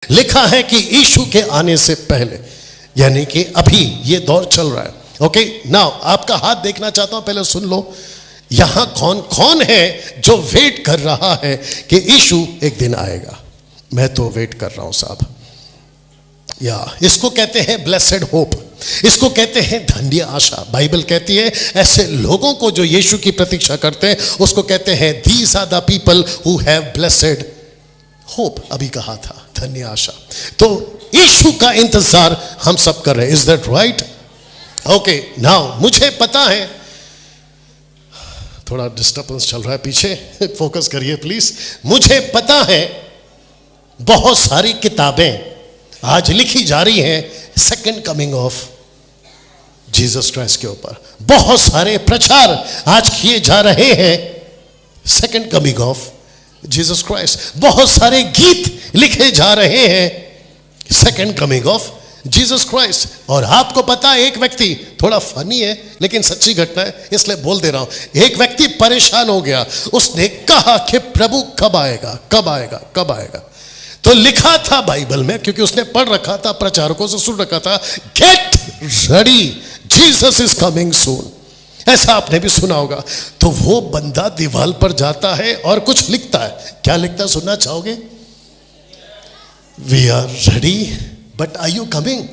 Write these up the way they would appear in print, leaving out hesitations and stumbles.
लिखा है कि यीशु के आने से पहले, यानी कि अभी ये दौर चल रहा है। ओके नाउ आपका हाथ देखना चाहता हूं, पहले सुन लो। यहां कौन कौन है जो वेट कर रहा है कि यीशु एक दिन आएगा? मैं तो वेट कर रहा हूं साहब। या इसको कहते हैं ब्लेसेड होप, इसको कहते हैं धन्य आशा। बाइबल कहती है ऐसे लोगों को जो यीशु की प्रतीक्षा करते हैं उसको कहते हैं these are the people who have blessed hope. अभी कहा था धन्य आशा। तो यीशु का इंतजार हम सब कर रहे हैं। Is that right? Okay now मुझे पता है थोड़ा डिस्टर्बेंस चल रहा है पीछे, फोकस करिए प्लीज। मुझे पता है बहुत सारी किताबें आज लिखी जा रही हैं second coming of Jesus Christ के ऊपर। बहुत सारे प्रचार आज किए जा रहे हैं second coming of Jesus Christ. बहुत सारे गीत लिखे जा रहे हैं second coming of Jesus Christ. और आपको पता है एक व्यक्ति, थोड़ा फनी है लेकिन सच्ची घटना है इसलिए बोल दे रहा हूं, एक व्यक्ति परेशान हो गया। उसने कहा कि प्रभु कब आएगा, कब आएगा, कब आएगा? तो लिखा था बाइबल में, क्योंकि उसने पढ़ रखा था, प्रचारकों से सुन रखा था, get ready Jesus is coming soon. ऐसा आपने भी सुना होगा। तो वो बंदा दीवार पर जाता है और कुछ लिखता है। क्या लिखता है सुनना चाहोगे? We are ready but are you coming?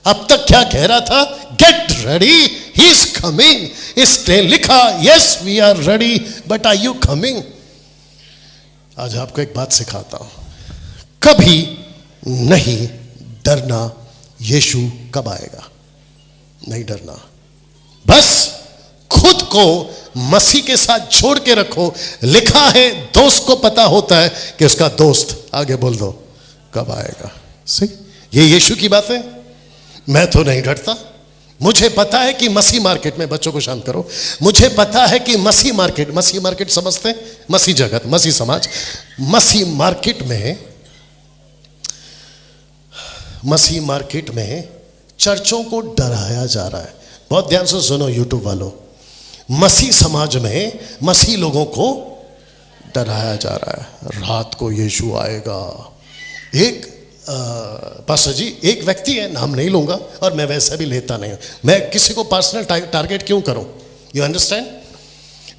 अब तक क्या कह रहा था? Get ready, he is coming. इसने लिखा yes we are ready but are you coming? आज आपको एक बात सिखाता हूं, कभी नहीं डरना यीशु कब आएगा, नहीं डरना। बस खुद को मसीह के साथ जोड़ के रखो। लिखा है दोस्त को पता होता है कि उसका दोस्त, आगे बोल दो, कब आएगा। सही, ये यीशु की बात है। मैं तो नहीं डरता। मुझे पता है कि मसीह मार्केट में, बच्चों को शांत करो, मुझे पता है कि मसीह मार्केट समझते हैं? मसीह जगत, मसीह समाज, मसीह मार्केट में चर्चों को डराया जा रहा है। बहुत ध्यान से सुनो यूट्यूब वालों, मसीह समाज में मसीह लोगों को डराया जा रहा है। रात को यीशु आएगा। एक पास्टर जी, एक व्यक्ति है, नाम नहीं लूंगा और मैं वैसे भी लेता नहीं हूं, मैं किसी को पर्सनल टारगेट क्यों करूं, यू अंडरस्टैंड?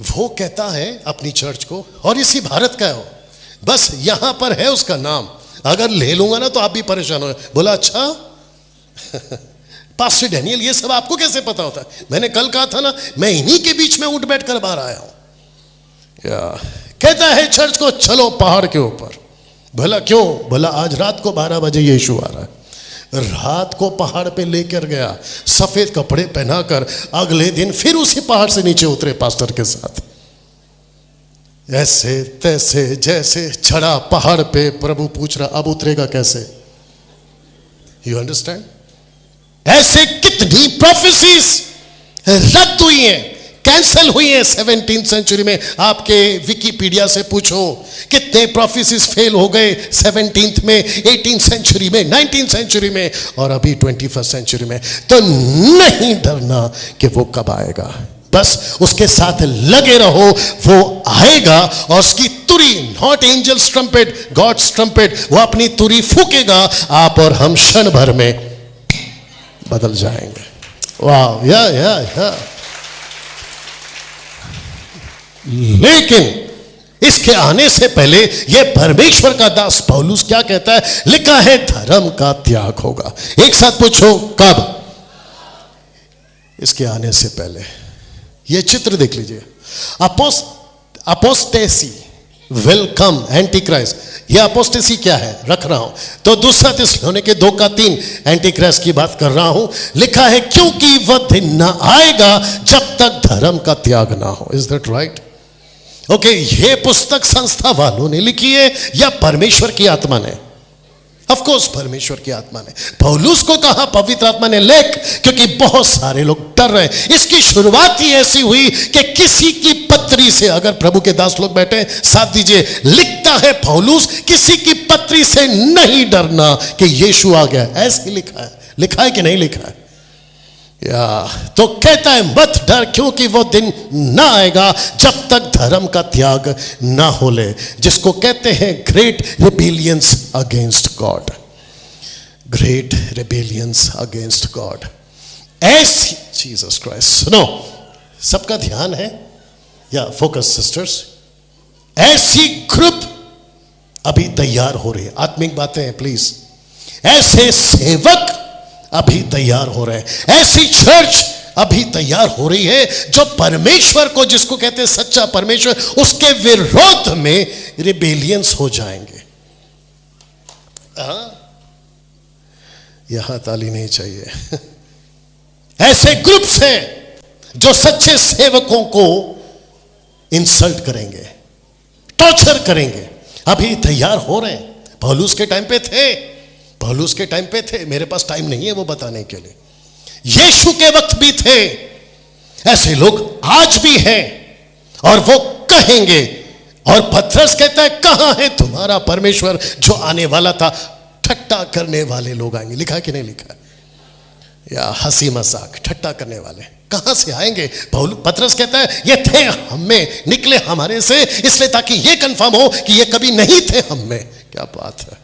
वो कहता है अपनी चर्च को, और इसी भारत का हो, बस यहां पर है उसका नाम, अगर ले लूंगा ना तो आप भी परेशान हो। बोला अच्छा पास्टर डैनियल ये सब आपको कैसे पता होता है? मैंने कल कहा था ना, मैं इन्हीं के बीच में उठ बैठ कर बाहर आया हूं। कहता है चर्च को चलो पहाड़ के ऊपर। भला क्यों? भला आज रात को 12 बजे यीशु आ रहा है। रात को पहाड़ पे लेकर गया, सफेद कपड़े पहनाकर। अगले दिन फिर उसी पहाड़ से नीचे उतरे पास्टर के साथ। ऐसे तैसे जैसे चढ़ा पहाड़ पे, प्रभु पूछ रहा अब उतरेगा कैसे? You understand? ऐसे कितनी प्रोफेसीज रद्द हुई हैं, कैंसल हुई है 17th सेंचुरी में। आपके विकिपीडिया से पूछो कितने प्रोफेसीज फेल हो गए 17th में, 18th सेंचुरी में, 19th सेंचुरी में और अभी 21st सेंचुरी में। तो नहीं डरना कि वो कब आएगा, बस उसके साथ लगे रहो। वो आएगा और उसकी तुरी, not angels trumpet, gods trumpet, वो अपनी तुरी फूकेगा, आप और हम क्षण भर में बदल जाएंगे। वाह, या लेकिन इसके आने से पहले यह परमेश्वर का दास पौलुस क्या कहता है? लिखा है धर्म का त्याग होगा। एक साथ पूछो कब? इसके आने से पहले। यह चित्र देख लीजिए, apostasy will come, anti Christ. यह अपोस्टेसी क्या है रख रहा हूं, तो दूसरा थिस्सलुनीके 2:3 एंटी क्राइस्ट की बात कर रहा हूं। लिखा है क्योंकि वह दिन ना आएगा जब तक धर्म का त्याग ना हो। Is that right? ओके, ये पुस्तक संस्था वालों ने लिखी है या परमेश्वर की आत्मा ने? ऑफ कोर्स परमेश्वर की आत्मा ने। पौलुस को कहा पवित्र आत्मा ने लिख, क्योंकि बहुत सारे लोग डर रहे हैं। इसकी शुरुआत ही ऐसी हुई कि किसी की पत्री से, अगर प्रभु के दास लोग बैठे साथ दीजिए, लिखता है पौलुस किसी की पत्री से नहीं डरना कि यीशु आ गया। ऐसे ही लिखा है कि नहीं लिखा है? या तो कहता है मत डर, क्योंकि वो दिन ना आएगा जब तक धर्म का त्याग ना हो ले, जिसको कहते हैं great rebellions against God. Great rebellions against God. ऐसी जीसस क्राइस्ट, सुनो, सबका ध्यान है या फोकस सिस्टर्स, ऐसी ग्रुप अभी तैयार हो रही है। आत्मिक बातें हैं प्लीज। ऐसे सेवक अभी तैयार हो रहे हैं, ऐसी चर्च अभी तैयार हो रही है जो परमेश्वर को, जिसको कहते हैं सच्चा परमेश्वर, उसके विरोध में रिबेलियंस हो जाएंगे। यहां ताली नहीं चाहिए। ऐसे ग्रुप्स हैं जो सच्चे सेवकों को इंसल्ट करेंगे, टॉर्चर करेंगे, अभी तैयार हो रहे हैं। पौलुस के टाइम पे थे, पौलुस के टाइम पे थे, मेरे पास टाइम नहीं है वो बताने के लिए। यीशु के वक्त भी थे, ऐसे लोग आज भी हैं और वो कहेंगे। और पतरस कहता है कहां है तुम्हारा परमेश्वर जो आने वाला था। ठट्टा करने वाले लोग आएंगे, लिखा कि नहीं लिखा, या हंसी मजाक ठट्टा करने वाले कहां से आएंगे। पतरस कहता है ये थे हम में, निकले हमारे से, इसलिए ताकि ये कंफर्म हो कि ये कभी नहीं थे हम में। क्या बात है,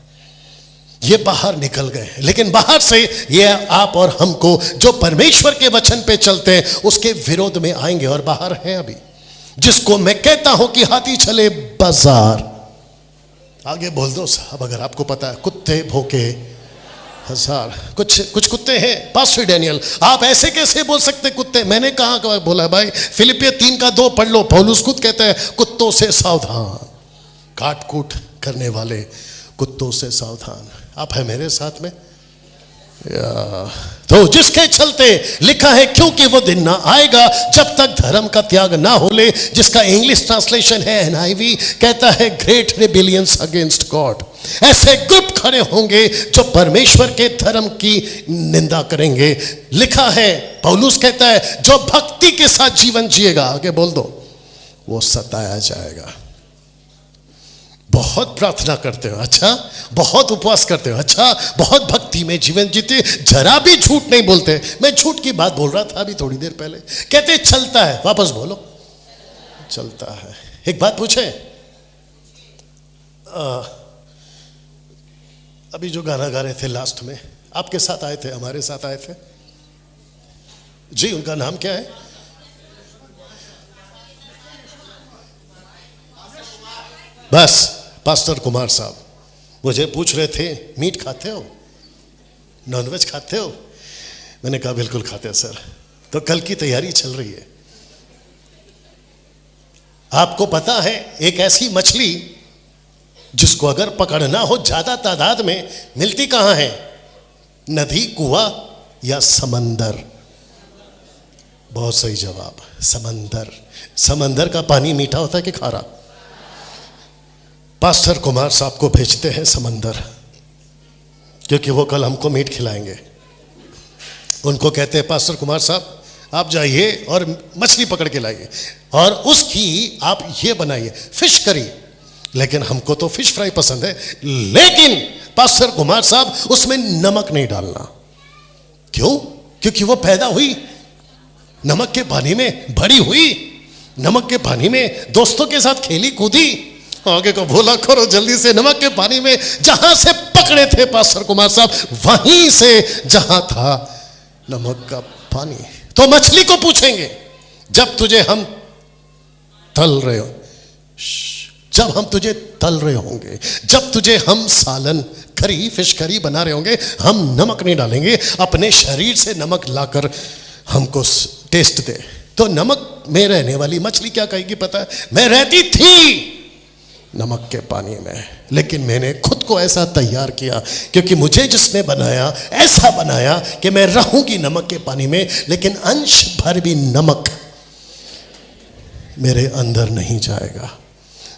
ये बाहर निकल गए। लेकिन बाहर से ये आप और हमको जो परमेश्वर के वचन पे चलते हैं उसके विरोध में आएंगे। और बाहर हैं अभी, जिसको मैं कहता हूं कि हाथी चले बाजार। आगे बोल दो साहब अगर आपको पता है। कुत्ते भौंके हजार, कुछ कुत्ते हैं। पास्टर डैनियल आप ऐसे कैसे बोल सकते कुत्ते? मैंने कहा बोला भाई, फिलिपियर 3:2 पढ़ लो। पौलुस खुद कहता है कुत्तों से सावधान, काट कूट करने वाले कुत्तों से सावधान। आप है मेरे साथ में? तो जिसके चलते लिखा है क्योंकि वो दिन ना आएगा जब तक धर्म का त्याग ना हो ले, जिसका इंग्लिश ट्रांसलेशन है NIV, कहता है ग्रेट रिबेलियंस अगेंस्ट गॉड। ऐसे ग्रुप खड़े होंगे जो परमेश्वर के धर्म की निंदा करेंगे। लिखा है, पौलुस कहता है जो भक्ति के साथ जीवन जिएगा, आगे बोल दो, वो सताया जाएगा। बहुत प्रार्थना करते हो, अच्छा, बहुत उपवास करते हो, अच्छा, बहुत भक्ति में जीवन जीते, जरा भी झूठ नहीं बोलते। मैं झूठ की बात बोल रहा था अभी थोड़ी देर पहले। कहते चलता है, वापस बोलो, चलता है। एक बात पूछे, अभी जो गाना गा रहे थे लास्ट में, आपके साथ आए थे, हमारे साथ आए थे जी, उनका नाम क्या है? बस पास्टर कुमार साहब मुझे पूछ रहे थे मीट खाते हो, नॉनवेज खाते हो? मैंने कहा बिल्कुल खाते हैं सर। तो कल की तैयारी चल रही है। आपको पता है एक ऐसी मछली जिसको अगर पकड़ना हो ज्यादा तादाद में, मिलती कहां है? नदी, कुआं या समंदर? बहुत सही जवाब, समंदर। समंदर का पानी मीठा होता है कि खारा? पास्टर कुमार साहब को भेजते हैं समंदर, क्योंकि वो कल हमको मीट खिलाएंगे। उनको कहते हैं पास्टर कुमार साहब आप जाइए और मछली पकड़ के लाइए और उसकी आप ये बनाइए फिश करी। लेकिन हमको तो फिश फ्राई पसंद है, लेकिन पास्टर कुमार साहब उसमें नमक नहीं डालना। क्यों? क्योंकि वो पैदा हुई नमक के पानी में, बड़ी हुई नमक के पानी में, दोस्तों के साथ खेली कूदी। आगे को भूला करो जल्दी से। नमक के पानी में जहां से पकड़े थे पास्टर कुमार साहब, वहीं से जहां था नमक का पानी। तो मछली को पूछेंगे जब तुझे हम तल रहे हो, जब हम तुझे तल रहे होंगे, जब तुझे हम सालन करी, फिश करी बना रहे होंगे, हम नमक नहीं डालेंगे, अपने शरीर से नमक लाकर हमको टेस्ट दे। तो नमक में रहने वाली मछली क्या कहेगी पता है? मैं रहती थी नमक के पानी में, लेकिन मैंने खुद को ऐसा तैयार किया क्योंकि मुझे जिसने बनाया ऐसा बनाया कि मैं रहूंगी नमक के पानी में, लेकिन अंश भर भी नमक मेरे अंदर नहीं जाएगा।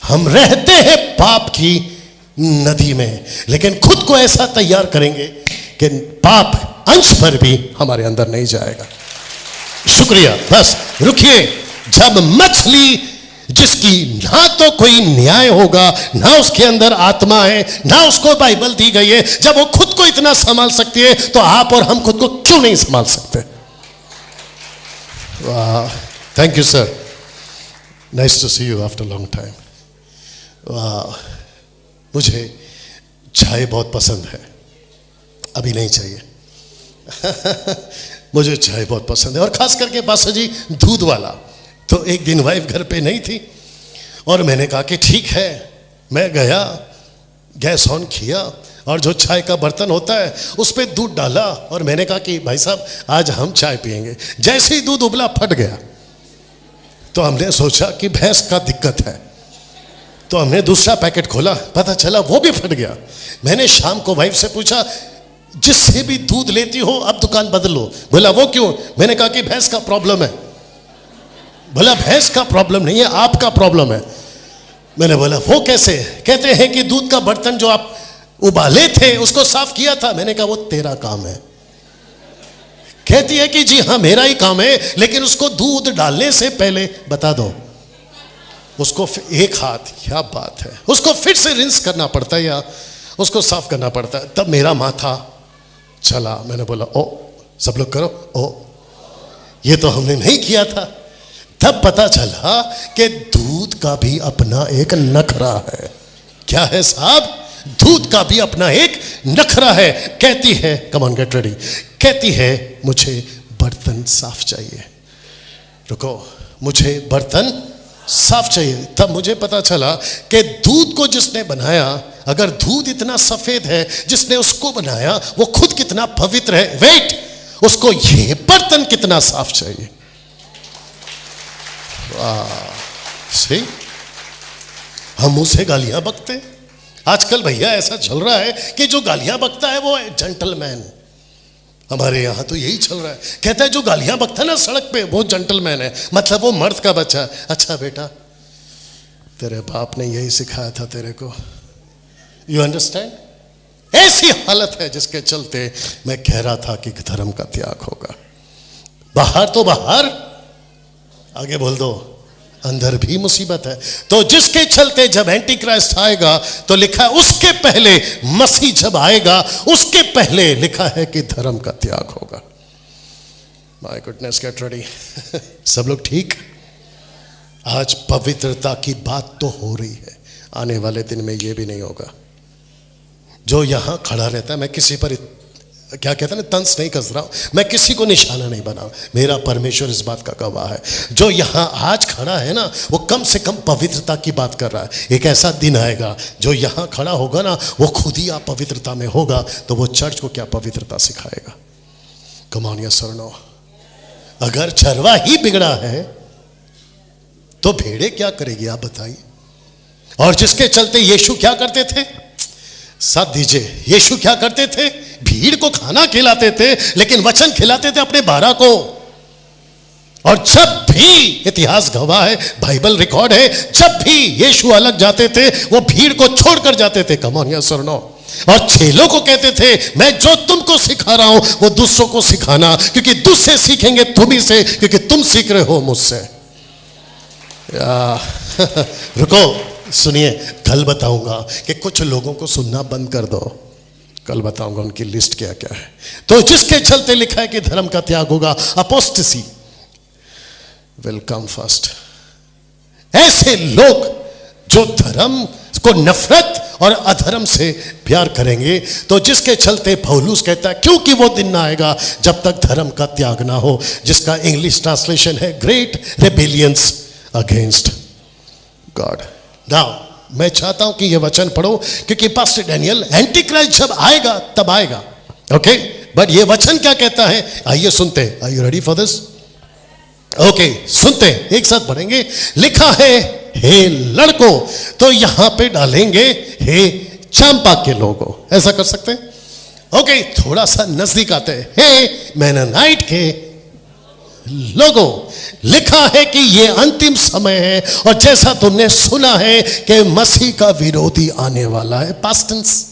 हम रहते हैं पाप की नदी में, लेकिन खुद को ऐसा तैयार करेंगे कि पाप अंश भर भी हमारे अंदर नहीं जाएगा। शुक्रिया, बस रुकिए। जब मछली जिसकी ना तो कोई न्याय होगा, ना उसके अंदर आत्मा है, ना उसको बाइबल दी गई है, जब वो खुद को इतना संभाल सकती है तो आप और हम खुद को क्यों नहीं संभाल सकते? वाह, thank you sir, nice to see you after long time. वाह, मुझे चाय बहुत पसंद है, अभी नहीं चाहिए। मुझे चाय बहुत पसंद है, और खास करके पास्टर जी दूध वाला। तो एक दिन वाइफ घर पे नहीं थी और मैंने कहा कि ठीक है, मैं गया, गैस ऑन किया और जो चाय का बर्तन होता है उस पर दूध डाला और मैंने कहा कि भाई साहब आज हम चाय पियेंगे। जैसे ही दूध उबला फट गया, तो हमने सोचा कि भैंस का दिक्कत है, तो हमने दूसरा पैकेट खोला, पता चला वो भी फट गया। मैंने शाम को वाइफ से पूछा, जिससे भी दूध लेती हो अब दुकान बदल लो। बोला वो क्यों? मैंने कहा कि भैंस का प्रॉब्लम है। बोला भैंस का प्रॉब्लम नहीं है, आपका प्रॉब्लम है। मैंने बोला वो कैसे? कहते हैं कि दूध का बर्तन जो आप उबाले थे उसको साफ किया था। मैंने कहा वो तेरा काम है। कहती है कि जी हाँ मेरा ही काम है, लेकिन उसको दूध डालने से पहले बता दो उसको एक हाथ, क्या बात है, उसको फिर से रिंस करना पड़ता है या उसको साफ करना पड़ता है। तब मेरा माथा चला। मैंने बोला ओ सब लोग करो, ओ ये तो हमने नहीं किया था। तब पता चला कि दूध का भी अपना एक नखरा है। क्या है साहब? दूध का भी अपना एक नखरा है। कहती है, कम ऑन गेट रेडी, कहती है मुझे बर्तन साफ चाहिए। रुको, मुझे बर्तन साफ चाहिए। तब मुझे पता चला कि दूध को जिसने बनाया, अगर दूध इतना सफेद है, जिसने उसको बनाया वो खुद कितना पवित्र है, वेट, उसको ये बर्तन कितना साफ चाहिए। सही, हम उसे गालियां बकते हैं। आजकल भैया ऐसा चल रहा है कि जो गालियां बकता है वो जेंटलमैन। हमारे यहां तो यही चल रहा है। कहता है जो गालियां बकता है ना सड़क पे वो जेंटलमैन है, मतलब वो मर्द का बच्चा है। अच्छा बेटा, तेरे बाप ने यही सिखाया था तेरे को। You understand? ऐसी हालत है जिसके चलते मैं कह रहा था कि धर्म का त्याग होगा। बाहर तो बाहर, आगे बोल दो, अंदर भी मुसीबत है। तो जिसके चलते जब एंटी क्राइस्ट आएगा तो लिखा है उसके पहले, मसीह जब आएगा उसके पहले लिखा है कि धर्म का त्याग होगा। My goodness, get ready. सब लोग ठीक? आज पवित्रता की बात तो हो रही है, आने वाले दिन में ये भी नहीं होगा। जो यहां खड़ा रहता है, मैं किसी पर क्या कहता है ना, तंस नहीं कस रहा हूं, मैं किसी को निशाना नहीं बना, मेरा परमेश्वर इस बात का गवाह है। जो यहां आज खड़ा है ना, वो कम से कम पवित्रता की बात कर रहा है। एक ऐसा दिन आएगा जो यहां खड़ा होगा ना, वो खुद ही अपवित्रता में होगा, तो वो चर्च को क्या पवित्रता सिखाएगा? कम ऑन यस और नो? अगर चरवा ही बिगड़ा है तो भेड़े क्या करेगी, आप बताइए। और जिसके चलते यीशु क्या करते थे, साथ दीजिए, यीशु क्या करते थे? भीड़ को खाना खिलाते थे, लेकिन वचन खिलाते थे अपने 12 को। और जब भी, इतिहास गवाह है, बाइबल रिकॉर्ड है, जब भी यीशु अलग जाते थे वो भीड़ को छोड़कर जाते थे। कम ऑन यस और नो? और चेलों को कहते थे मैं जो तुमको सिखा रहा हूं वो दूसरों को सिखाना, क्योंकि दूसरे सीखेंगे तुम ही से, क्योंकि तुम सीख रहे हो मुझसे। रुको, सुनिए, कल बताऊंगा कि कुछ लोगों को सुनना बंद कर दो। कल बताऊंगा उनकी लिस्ट क्या क्या है। तो जिसके चलते लिखा है कि धर्म का त्याग होगा, अपोस्टेसी विल कम फर्स्ट। ऐसे लोग जो धर्म को नफरत और अधर्म से प्यार करेंगे, तो जिसके चलते पौलुस कहता है क्योंकि वो दिन ना आएगा जब तक धर्म का त्याग ना हो, जिसका इंग्लिश ट्रांसलेशन है great rebellions against God. Now मैं चाहता हूं कि यह वचन पढ़ो, क्योंकि पास्टर डैनियल, एंटी क्राइस्ट जब आएगा तब आएगा, ओके, बट ये वचन क्या कहता है, आइए सुनते हैं। Are you ready for this? Okay, सुनते हैं, एक साथ पढ़ेंगे। लिखा है हे लड़कों, तो यहां पे डालेंगे हे चांपा के लोगों, ऐसा कर सकते हैं? ओके, थोड़ा सा नजदीक आते हैं। हे मेनोनाइट के लोगों, लिखा है कि ये अंतिम समय है, और जैसा तुमने सुना है कि मसीह का विरोधी आने वाला है। पास्ट टेंस,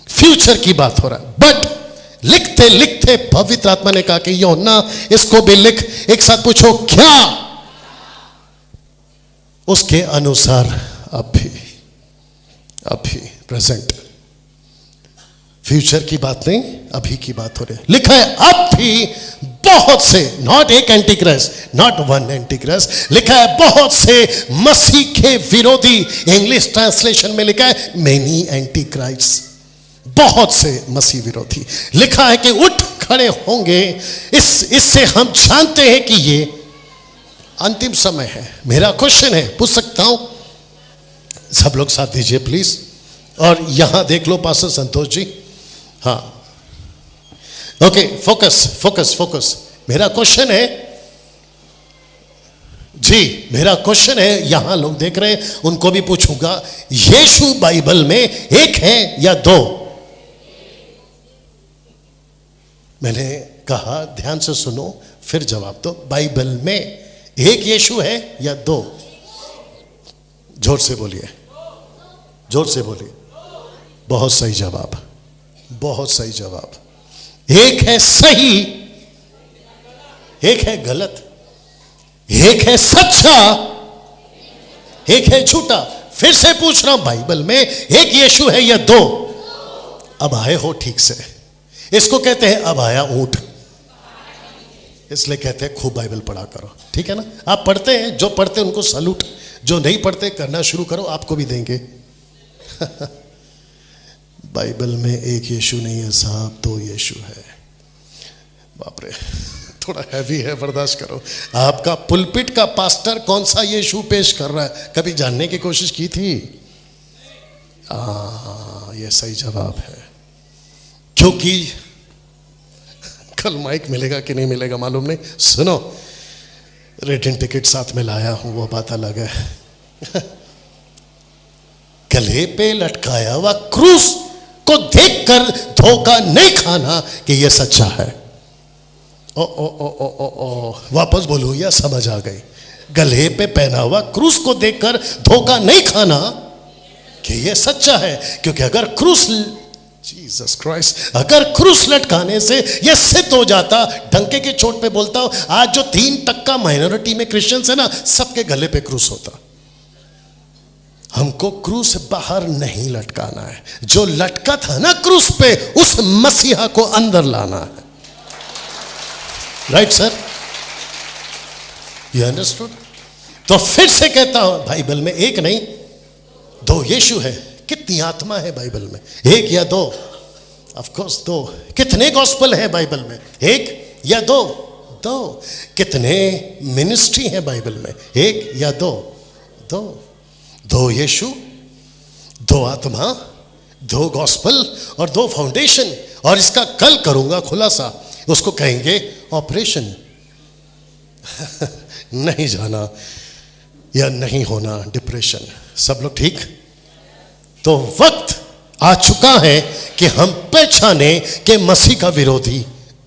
फ्यूचर की बात हो रहा है। बट लिखते लिखते पवित्र आत्मा ने कहा कि यूहन्ना इसको भी लिख। एक साथ पूछो, क्या? उसके अनुसार अब भी प्रेजेंट फ्यूचर की बात नहीं, अभी की बात हो रही है। लिखा है अब भी बहुत से, नॉट एक एंटीक्राइस्ट, नॉट वन एंटीक्राइस्ट, लिखा है बहुत से मसीह के विरोधी। इंग्लिश ट्रांसलेशन में लिखा है मेनी एंटीक्राइस्ट, बहुत से मसीह विरोधी। लिखा है कि उठ खड़े होंगे। इससे हम जानते हैं कि ये अंतिम समय है। मेरा क्वेश्चन है, पूछ सकता हूं? सब लोग साथ दीजिए प्लीज। और यहां देख लो पास्टर संतोष जी। हाँ, ओके, फोकस फोकस फोकस। मेरा क्वेश्चन है जी, मेरा क्वेश्चन है, यहां लोग देख रहे हैं, उनको भी पूछूंगा, यीशु बाइबल में एक है या दो? मैंने कहा ध्यान से सुनो, फिर जवाब दो। बाइबल में एक यीशु है या दो? जोर से बोलिए, जोर से बोलिए। बहुत सही जवाब, बहुत सही जवाब। एक है सही, एक है गलत, एक है सच्चा, एक है झूठा। फिर से पूछ रहा हूं, बाइबल में एक यीशु है या दो? अब आए हो ठीक से। इसको कहते हैं अब आया ऊंट, इसलिए कहते हैं खूब बाइबल पढ़ा करो, ठीक है ना? आप पढ़ते हैं, जो पढ़ते हैं उनको सैल्यूट, जो नहीं पढ़ते करना शुरू करो, आपको भी देंगे। बाइबल में एक यीशु नहीं है साहब, दो यीशु है। बाप रे, थोड़ा हैवी है, बर्दाश्त करो। आपका पुलपिट का पास्टर कौन सा यीशु पेश कर रहा है, कभी जानने की कोशिश की थी? ये सही जवाब है। क्योंकि कल माइक मिलेगा कि नहीं मिलेगा मालूम नहीं। सुनो, रिटर्न टिकट साथ में लाया हूं, वो बात अलग है। गले पे लटकाया हुआ क्रूस को देखकर धोखा नहीं खाना कि यह सच्चा है। ओ ओ ओ ओ ओ ओ, वापस बोलू या समझ आ गई? गले पे पहना हुआ क्रूस को देखकर धोखा नहीं खाना कि यह सच्चा है। क्योंकि अगर क्रूस, जीसस क्राइस्ट, अगर क्रूस लटकाने से यह सिद्ध हो जाता, डंके की चोट पे बोलता हूं, आज जो 3% माइनॉरिटी में क्रिश्चियंस है ना, सबके गले पे क्रूस होता। हमको क्रूस बाहर नहीं लटकाना है, जो लटका था ना क्रूस पे, उस मसीहा को अंदर लाना है। Right sir, you understood? तो फिर से कहता हूं, बाइबल में एक नहीं दो यीशु है। कितनी आत्मा है बाइबल में, एक या दो? ऑफ कोर्स दो। कितने गॉस्पेल है बाइबल में, एक या दो? दो। कितने मिनिस्ट्री है बाइबल में, एक या दो? दो। दो यीशु, दो आत्मा, दो गॉस्पेल और दो फाउंडेशन। और इसका कल करूंगा खुलासा, उसको कहेंगे ऑपरेशन। नहीं जाना या नहीं होना डिप्रेशन। सब लोग ठीक? तो वक्त आ चुका है कि हम पहचाने कि मसीह का विरोधी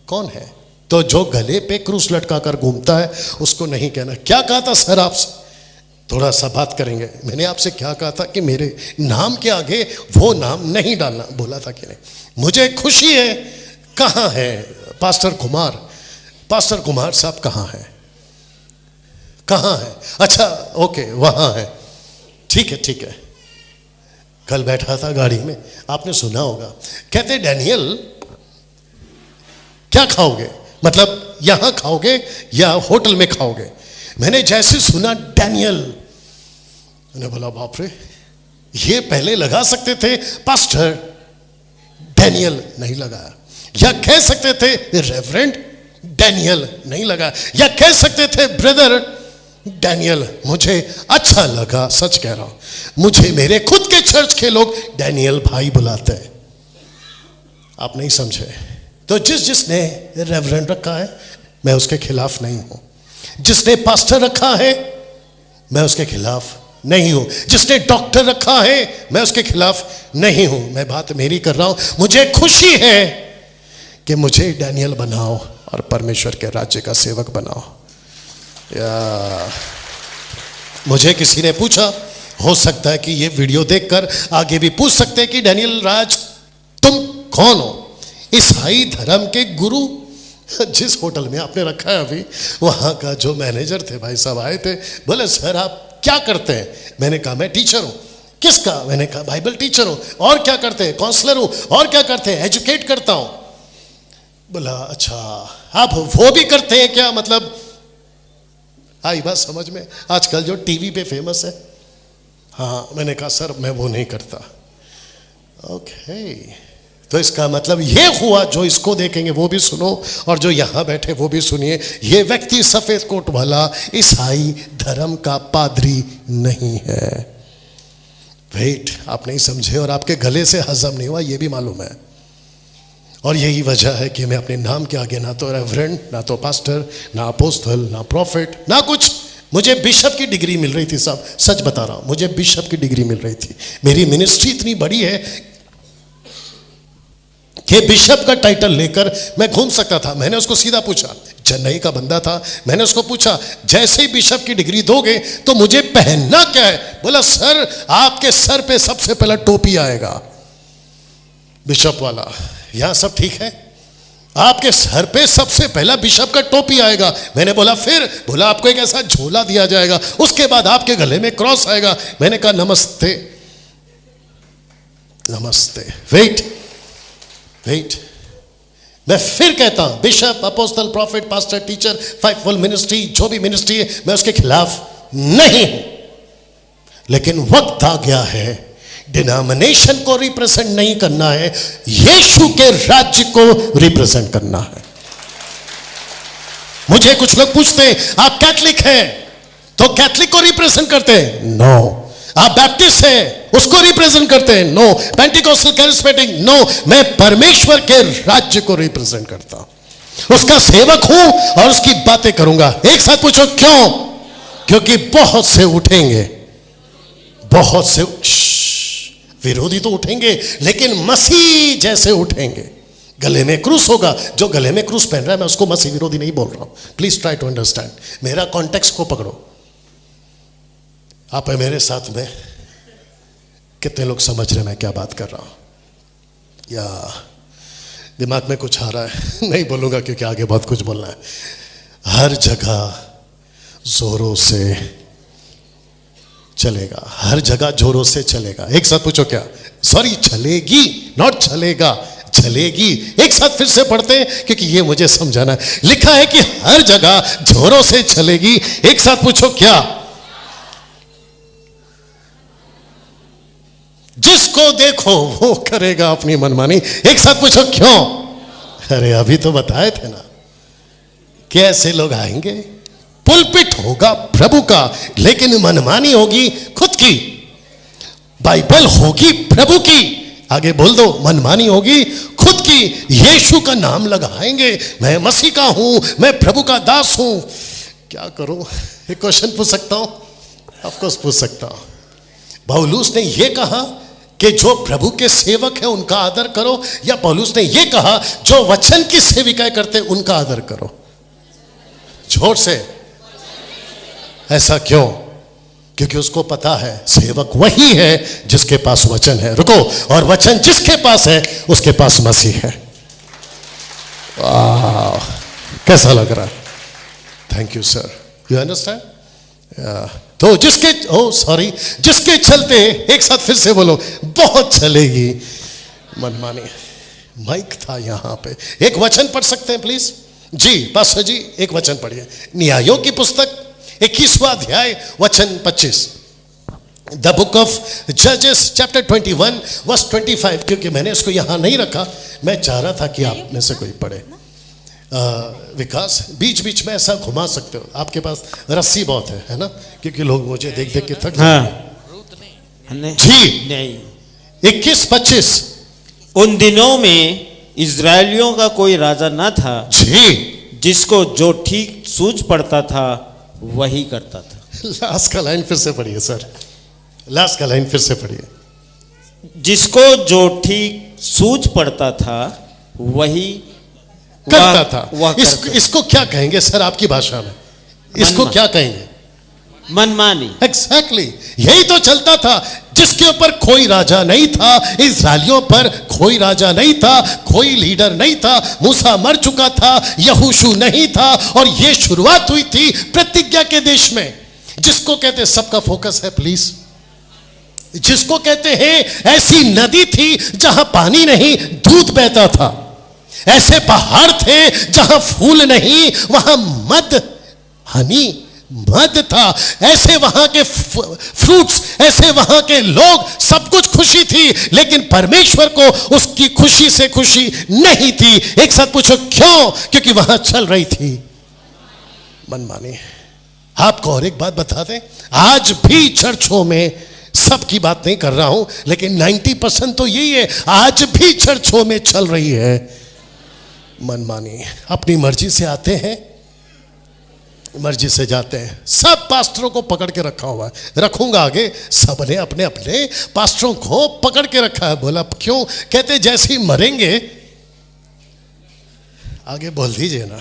कौन है। तो जो गले पे क्रूस लटका कर घूमता है उसको नहीं कहना। क्या कहा था सर आपसे? थोड़ा सा बात करेंगे। मैंने आपसे क्या कहा था कि मेरे नाम के आगे वो नाम नहीं डालना, बोला था कि नहीं? मुझे खुशी है। कहाँ है पास्टर कुमार? पास्टर कुमार साहब कहाँ हैं? कहाँ है? अच्छा ओके, वहाँ है। ठीक है ठीक है। कल बैठा था गाड़ी में, आपने सुना होगा, कहते डैनियल क्या खाओगे, मतलब यहां खाओगे या होटल में खाओगे? मैंने जैसे सुना डैनियल, मैंने बोला बाप रे, ये पहले लगा सकते थे पास्टर डैनियल, नहीं लगाया। या कह सकते थे रेवरेंड डैनियल, नहीं लगाया। या कह सकते थे ब्रदर डैनियल। मुझे अच्छा लगा, सच कह रहा हूं। मुझे मेरे खुद के चर्च के लोग डैनियल भाई बुलाते हैं। आप नहीं समझे? तो जिसने रेवरेंड रखा है मैं उसके खिलाफ नहीं हूं। जिसने पास्टर रखा है मैं उसके खिलाफ नहीं हूं। जिसने डॉक्टर रखा है मैं उसके खिलाफ नहीं हूं। मैं बात मेरी कर रहा हूं। मुझे खुशी है कि मुझे डैनियल बनाओ और परमेश्वर के राज्य का सेवक बनाओ। या मुझे किसी ने पूछा, हो सकता है कि ये वीडियो देखकर आगे भी पूछ सकते हैं कि डैनियल राज तुम कौन हो? ईसाई धर्म के गुरु। जिस होटल में आपने रखा है अभी, वहां का जो मैनेजर थे भाई साहब आए थे, बोले सर आप क्या करते हैं? मैंने कहा मैं टीचर हूं। किसका? मैंने कहा बाइबल टीचर हूं। और क्या करते हैं? काउंसलर हूं। और क्या करते हैं? एजुकेट करता हूं। बोला अच्छा आप वो भी करते हैं क्या? मतलब आई बात समझ में? आजकल जो टीवी पे फेमस है। हाँ, मैंने कहा सर मैं वो नहीं करता। ओके, तो इसका मतलब ये हुआ जो इसको देखेंगे वो भी सुनो और जो यहां बैठे वो भी सुनिए, ये व्यक्ति सफेद कोट वाला ईसाई धर्म का पादरी नहीं है। वेट, आप नहीं समझे और आपके गले से हजम नहीं हुआ, ये भी मालूम है। और यही वजह है कि मैं अपने नाम के आगे ना तो रेवरेंड, ना तो पास्टर, ना अपोस्टल, ना प्रॉफिट, ना कुछ। मुझे बिशप की डिग्री मिल रही थी साहब, सच बता रहा हूं, मुझे बिशप की डिग्री मिल रही थी। मेरी मिनिस्ट्री इतनी बड़ी है कि बिशप का टाइटल लेकर मैं घूम सकता था। मैंने उसको सीधा पूछा, चेन्नई का बंदा था, मैंने उसको पूछा जैसे ही बिशप की डिग्री दोगे तो मुझे पहनना क्या है? बोला सर आपके सर पे सबसे पहला टोपी आएगा बिशप वाला। यहां सब ठीक है? आपके सर पे सबसे पहला बिशप का टोपी आएगा। मैंने बोला फिर? बोला आपको एक ऐसा झोला दिया जाएगा, उसके बाद आपके गले में क्रॉस आएगा। मैंने कहा नमस्ते नमस्ते। वेट, मैं फिर कहता हूं bishop, apostle, prophet, pastor, teacher, fivefold ministry, जो भी मिनिस्ट्री है मैं उसके खिलाफ नहीं हूं, लेकिन वक्त आ गया है डिनोमिनेशन को रिप्रेजेंट नहीं करना है, यीशु के राज्य को रिप्रेजेंट करना है। मुझे कुछ लोग पूछते हैं आप कैथलिक हैं तो कैथलिक को रिप्रेजेंट करते हैं? नो। आप बैप्टिस्ट हैं उसको रिप्रेजेंट करते हैं? नो। Pentecostal, charismatic? नो। मैं परमेश्वर के राज्य को रिप्रेजेंट करता हूं, उसका सेवक हूं और उसकी बातें करूंगा। एक साथ पूछो क्यों? क्योंकि बहुत से उठेंगे, बहुत से विरोधी तो उठेंगे, लेकिन मसीह जैसे उठेंगे। गले में क्रूस होगा, जो गले में क्रूस पहन रहा है मैं उसको मसीह विरोधी नहीं बोल रहा हूं। प्लीज ट्राई टू अंडरस्टैंड, मेरा कॉन्टेक्स्ट को पकड़ो। आप है मेरे साथ में? कितने लोग समझ रहे मैं क्या बात कर रहा हूं? या दिमाग में कुछ आ रहा है? नहीं बोलूंगा क्योंकि आगे बहुत कुछ बोलना है। हर जगह जोरों से चलेगा, हर जगह जोरों से चलेगा। एक साथ पूछो क्या? सॉरी, चलेगी, नॉट चलेगा, चलेगी। एक साथ फिर से पढ़ते हैं क्योंकि ये मुझे समझाना है। लिखा है कि हर जगह जोरों से चलेगी। एक साथ पूछो क्या? जिसको देखो वो करेगा अपनी मनमानी। एक साथ पूछो क्यों? अरे अभी तो बताए थे ना, कैसे लोग आएंगे? पुलपिट होगा प्रभु का, लेकिन मनमानी होगी खुद की। बाइबल होगी प्रभु की, आगे बोल दो, मनमानी होगी खुद की। यीशु का नाम लगाएंगे, मैं मसीह का हूं, मैं प्रभु का दास हूं। क्या करूं? एक क्वेश्चन पूछ सकता हूं? ऑफ कोर्स पूछ सकता हूं। पौलुस ने यह कहा कि जो प्रभु के सेवक हैं उनका आदर करो, या पौलुस ने यह कहा जो वचन की सेविकाएं करते उनका आदर करो? जोर से। ऐसा क्यों? क्योंकि उसको पता है सेवक वही है जिसके पास वचन है। रुको, और वचन जिसके पास है उसके पास मसीह है। वाह, कैसा लग रहा है? Thank you sir, you understand? तो जिसके चलते, एक साथ फिर से बोलो, बहुत चलेगी मनमानी। माइक था यहां पे। एक वचन पढ़ सकते हैं प्लीज? जी पास्टर जी, एक वचन पढ़िए। न्यायों की पुस्तक 21वां अध्याय वचन 25। द बुक ऑफ जजेस चैप्टर 21 वर्स 25। क्योंकि मैंने इसको यहां नहीं रखा, मैं चाह रहा था कि आप में से कोई पढ़े। विकास, बीच बीच में ऐसा घुमा सकते हो, आपके पास रस्सी बहुत है ना? क्योंकि लोग मुझे देख देख के थक हाँ। जी नहीं। 21-25। उन दिनों में इजरायलियों का कोई राजा न था जी, जिसको जो ठीक सूझ पड़ता था वही करता था। लास्ट का लाइन फिर से पढ़िए सर, लास्ट का लाइन फिर से पढ़िए। जिसको जो ठीक सूझ पड़ता था वही करता था। इसको क्या कहेंगे सर आपकी भाषा में? इसको क्या कहेंगे? मनमानी। एग्जैक्टली, यही तो चलता था। जिसके ऊपर कोई राजा नहीं था, इस्राएलियों पर कोई राजा नहीं था, कोई लीडर नहीं था, मूसा मर चुका था, यहोशू नहीं था, और ये शुरुआत हुई थी प्रतिज्ञा के देश में, जिसको कहते सबका फोकस है प्लीज जिसको कहते हैं ऐसी नदी थी जहां पानी नहीं दूध बहता था, ऐसे पहाड़ थे जहां फूल नहीं वहां मद हनी मद था, ऐसे वहां के फ्रूट्स, ऐसे वहां के लोग, सब कुछ खुशी थी, लेकिन परमेश्वर को उसकी खुशी से खुशी नहीं थी। एक साथ पूछो क्यों? क्योंकि वहां चल रही थी मनमानी। आपको और एक बात बता दें, आज भी चर्चों में, सबकी बात नहीं कर रहा हूं, लेकिन 90% तो यही है, आज भी चर्चों में चल रही है मनमानी। अपनी मर्जी से आते हैं, मर्जी से जाते हैं। सब पास्टरों को पकड़ के रखा हुआ है, रखूंगा आगे। सबने अपने अपने पास्टरों को पकड़ के रखा है। बोला क्यों? कहते जैसे ही मरेंगे, आगे बोल दीजिए ना,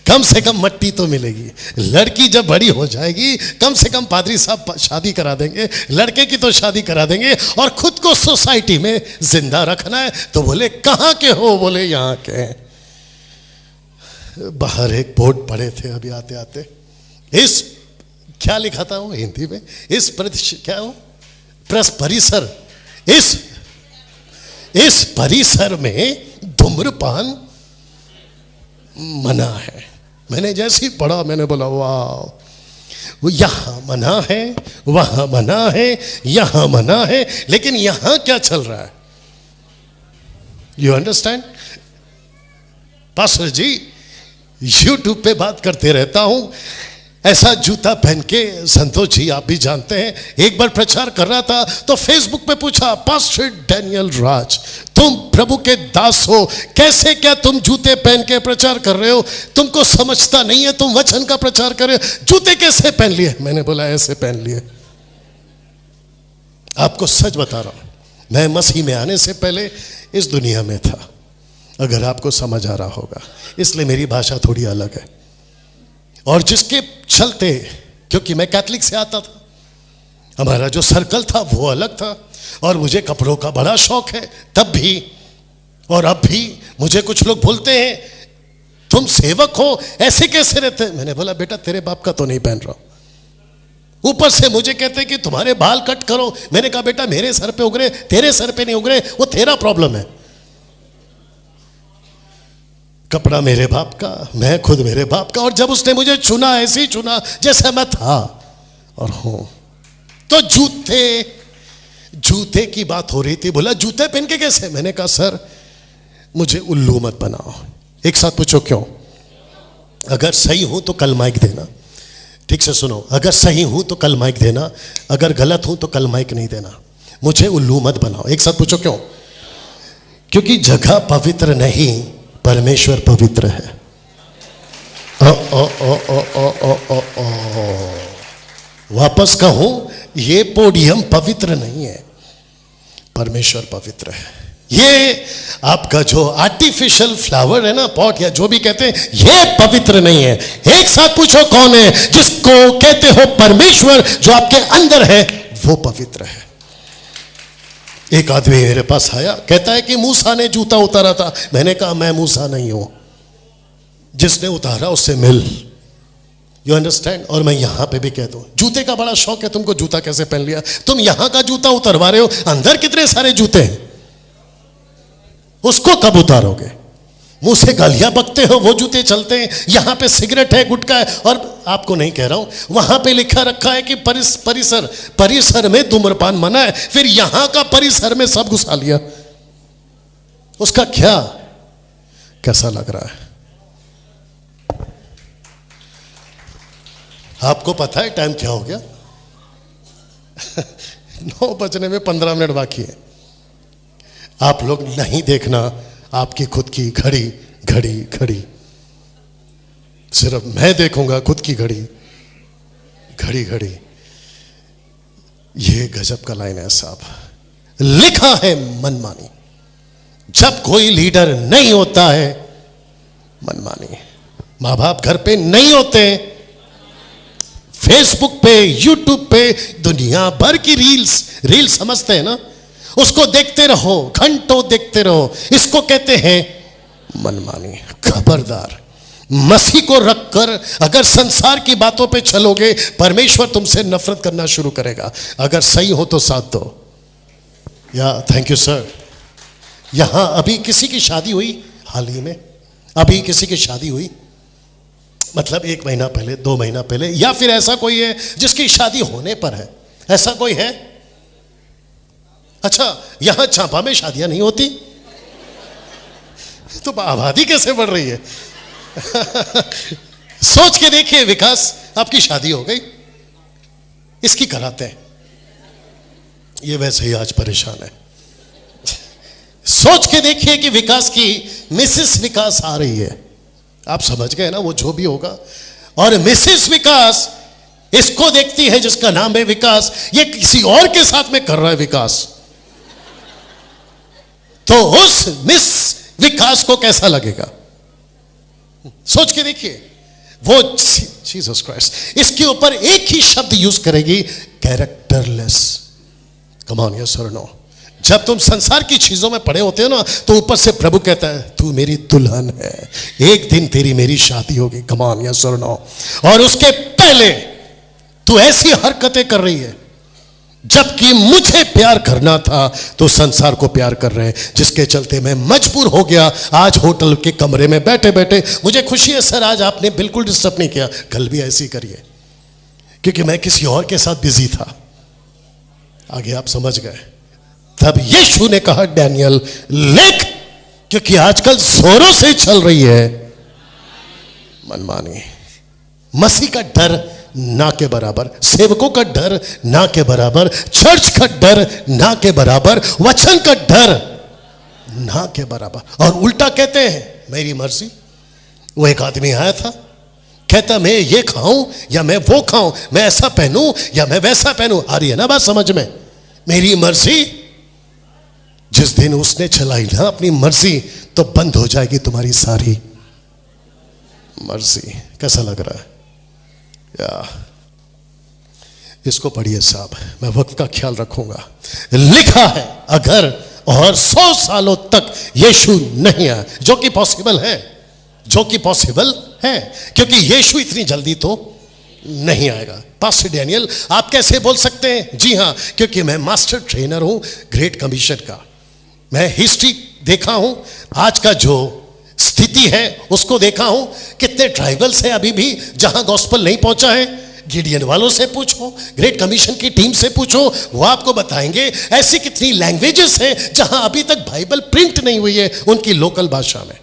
कम से कम मट्टी तो मिलेगी। लड़की जब बड़ी हो जाएगी, कम से कम पादरी साहब शादी करा देंगे, लड़के की तो शादी करा देंगे, और खुद को सोसाइटी में जिंदा रखना है। तो बोले कहाँ के हो? बोले यहाँ के हैं। बाहर एक बोर्ड पढ़े थे अभी आते आते, इस क्या लिखा था वो हिंदी में, इस क्या हो परिसर, इस परिसर में धूम्रपान मना है। मैंने जैसे ही पढ़ा मैंने बोला वाह, वो यहां मना है, वहां मना है, यहां मना है, लेकिन यहां क्या चल रहा है? You understand? Pastor ji YouTube पे बात करते रहता हूं, ऐसा जूता पहन के, संतोष जी आप भी जानते हैं, एक बार प्रचार कर रहा था तो फेसबुक पे पूछा, पास्टर डैनियल राज तुम प्रभु के दास हो, कैसे क्या तुम जूते पहन के प्रचार कर रहे हो? तुमको समझता नहीं है, तुम वचन का प्रचार कर रहे हो, जूते कैसे पहन लिए? मैंने बोला ऐसे पहन लिए। आपको सच बता रहा हूं, मैं मसीह में आने से पहले इस दुनिया में था, अगर आपको समझ आ रहा होगा, इसलिए मेरी भाषा थोड़ी अलग है। और जिसके चलते, क्योंकि मैं कैथलिक से आता था, हमारा जो सर्कल था वो अलग था, और मुझे कपड़ों का बड़ा शौक है तब भी और अब भी। मुझे कुछ लोग बोलते हैं तुम सेवक हो, ऐसे कैसे रहते? मैंने बोला बेटा तेरे बाप का तो नहीं पहन रहा। ऊपर से मुझे कहते हैं कि तुम्हारे बाल कट करो। मैंने कहा बेटा मेरे सर पे उगरे, तेरे सर पे नहीं उगरे, वो तेरा प्रॉब्लम है। कपड़ा मेरे बाप का, मैं खुद मेरे बाप का, और जब उसने मुझे चुना ऐसे ही चुना जैसा मैं था और हूं। तो जूते की बात हो रही थी, बोला जूते पहन के कैसे? मैंने कहा सर मुझे उल्लू मत बनाओ। एक साथ पूछो क्यों? अगर सही हूं तो कल माइक देना, ठीक से सुनो, अगर सही हूं तो कल माइक देना, अगर गलत हूं तो कल माइक नहीं देना। मुझे उल्लू मत बनाओ। एक साथ पूछो क्यों? क्योंकि जगह पवित्र नहीं, परमेश्वर पवित्र है। ओ ओ ओ ओ ओ ओ ओ ओ वापस कहूं, ये पोडियम पवित्र नहीं है, परमेश्वर पवित्र है। ये आपका जो आर्टिफिशियल फ्लावर है ना, पॉट या जो भी कहते हैं, ये पवित्र नहीं है। एक साथ पूछो कौन है? जिसको कहते हो परमेश्वर जो आपके अंदर है वो पवित्र है। एक आदमी मेरे पास आया, कहता है कि मूसा ने जूता उतारा था। मैंने कहा मैं मूसा नहीं हूं, जिसने उतारा उससे मिल। You understand? और मैं यहां पे भी कह दूं, जूते का बड़ा शौक है तुमको, जूता कैसे पहन लिया? तुम यहां का जूता उतरवा रहे हो, अंदर कितने सारे जूते हैं, उसको कब उतारोगे? मुंह से गालियां बकते हो, वो जूते चलते हैं। यहां पे सिगरेट है, गुटखा है, और आपको नहीं कह रहा हूं, वहां पे लिखा रखा है कि परिसर में धूम्रपान मना है। फिर यहां का परिसर में सब घुसा लिया। उसका क्या, कैसा लग रहा है? आपको पता है टाइम क्या हो गया? 9 बजने में 15 मिनट बाकी है। आप लोग नहीं देखना आपकी खुद की घड़ी, सिर्फ मैं देखूंगा खुद की घड़ी। ये गजब का लाइन है साहब, लिखा है मनमानी। जब कोई लीडर नहीं होता है, मनमानी। माँ बाप घर पे नहीं होते, फेसबुक पे, यूट्यूब पे दुनिया भर की रील समझते हैं ना, उसको देखते रहो, घंटों देखते रहो। इसको कहते हैं मनमानी। खबरदार, मसीह को रखकर अगर संसार की बातों पे चलोगे, परमेश्वर तुमसे नफरत करना शुरू करेगा। अगर सही हो तो साथ दो। या थैंक यू सर। यहां अभी किसी की शादी हुई हाल ही में? अभी किसी की शादी हुई? मतलब 1 महीना पहले, 2 महीना पहले, या फिर ऐसा कोई है जिसकी शादी होने पर है? ऐसा कोई है? अच्छा, यहां चांपा में शादियां नहीं होती? तो आबादी कैसे बढ़ रही है? सोच के देखिए विकास, आपकी शादी हो गई, इसकी कराते हैं, ये वैसे ही आज परेशान है। सोच के देखिए कि विकास की मिसेस विकास आ रही है, आप समझ गए ना, वो जो भी होगा। और मिसेस विकास इसको देखती है जिसका नाम है विकास, ये किसी और के साथ में कर रहा है विकास, तो उस मिस विकास को कैसा लगेगा? सोच के देखिए। वो जीसस क्राइस्ट इसके ऊपर एक ही शब्द यूज करेगी, कैरेक्टरलेस। कम ऑन, यस और नो? जब तुम संसार की चीजों में पड़े होते हो ना, तो ऊपर से प्रभु कहता है तू मेरी दुल्हन है, एक दिन तेरी मेरी शादी होगी। कम ऑन, यस और नो? और उसके पहले तू ऐसी हरकतें कर रही है, जबकि मुझे प्यार करना था तो संसार को प्यार कर रहे हैं, जिसके चलते मैं मजबूर हो गया आज होटल के कमरे में बैठे बैठे। मुझे खुशी है सर, आज आपने बिल्कुल डिस्टर्ब नहीं किया, कल भी ऐसी करिए, क्योंकि मैं किसी और के साथ बिजी था। आगे आप समझ गए। तब यीशु ने कहा, डैनियल लिख, क्योंकि आजकल जोरों से चल रही है मनमानी। मसीह का डर ना के बराबर, सेवकों का डर ना के बराबर, चर्च का डर ना के बराबर, वचन का डर ना के बराबर। और उल्टा कहते हैं मेरी मर्जी। वो एक आदमी आया था, कहता मैं ये खाऊं या मैं वो खाऊं, मैं ऐसा पहनूं या मैं वैसा पहनूं। आ रही है ना बात समझ में? मेरी मर्जी। जिस दिन उसने चलाई ना अपनी मर्जी, तो बंद हो जाएगी तुम्हारी सारी मर्जी। कैसा लग रहा है? या इसको पढ़िए साहब, मैं वक्त का ख्याल रखूंगा। लिखा है अगर और 100 सालों तक यीशु नहीं आया, जो कि पॉसिबल है, जो कि पॉसिबल है, क्योंकि यीशु इतनी जल्दी तो नहीं आएगा। पास्टर डैनियल आप कैसे बोल सकते हैं? जी हां, क्योंकि मैं मास्टर ट्रेनर हूं ग्रेट कमीशन का। मैं हिस्ट्री देखा हूं, आज का जो स्थिति है उसको देखा हूं। कितने ट्राइबल्स हैं अभी भी जहां गॉस्पल नहीं पहुंचा है। गिडियन वालों से पूछो, ग्रेट कमीशन की टीम से पूछो, वो आपको बताएंगे। ऐसी कितनी लैंग्वेजेस हैं जहां अभी तक बाइबल प्रिंट नहीं हुई है उनकी लोकल भाषा में।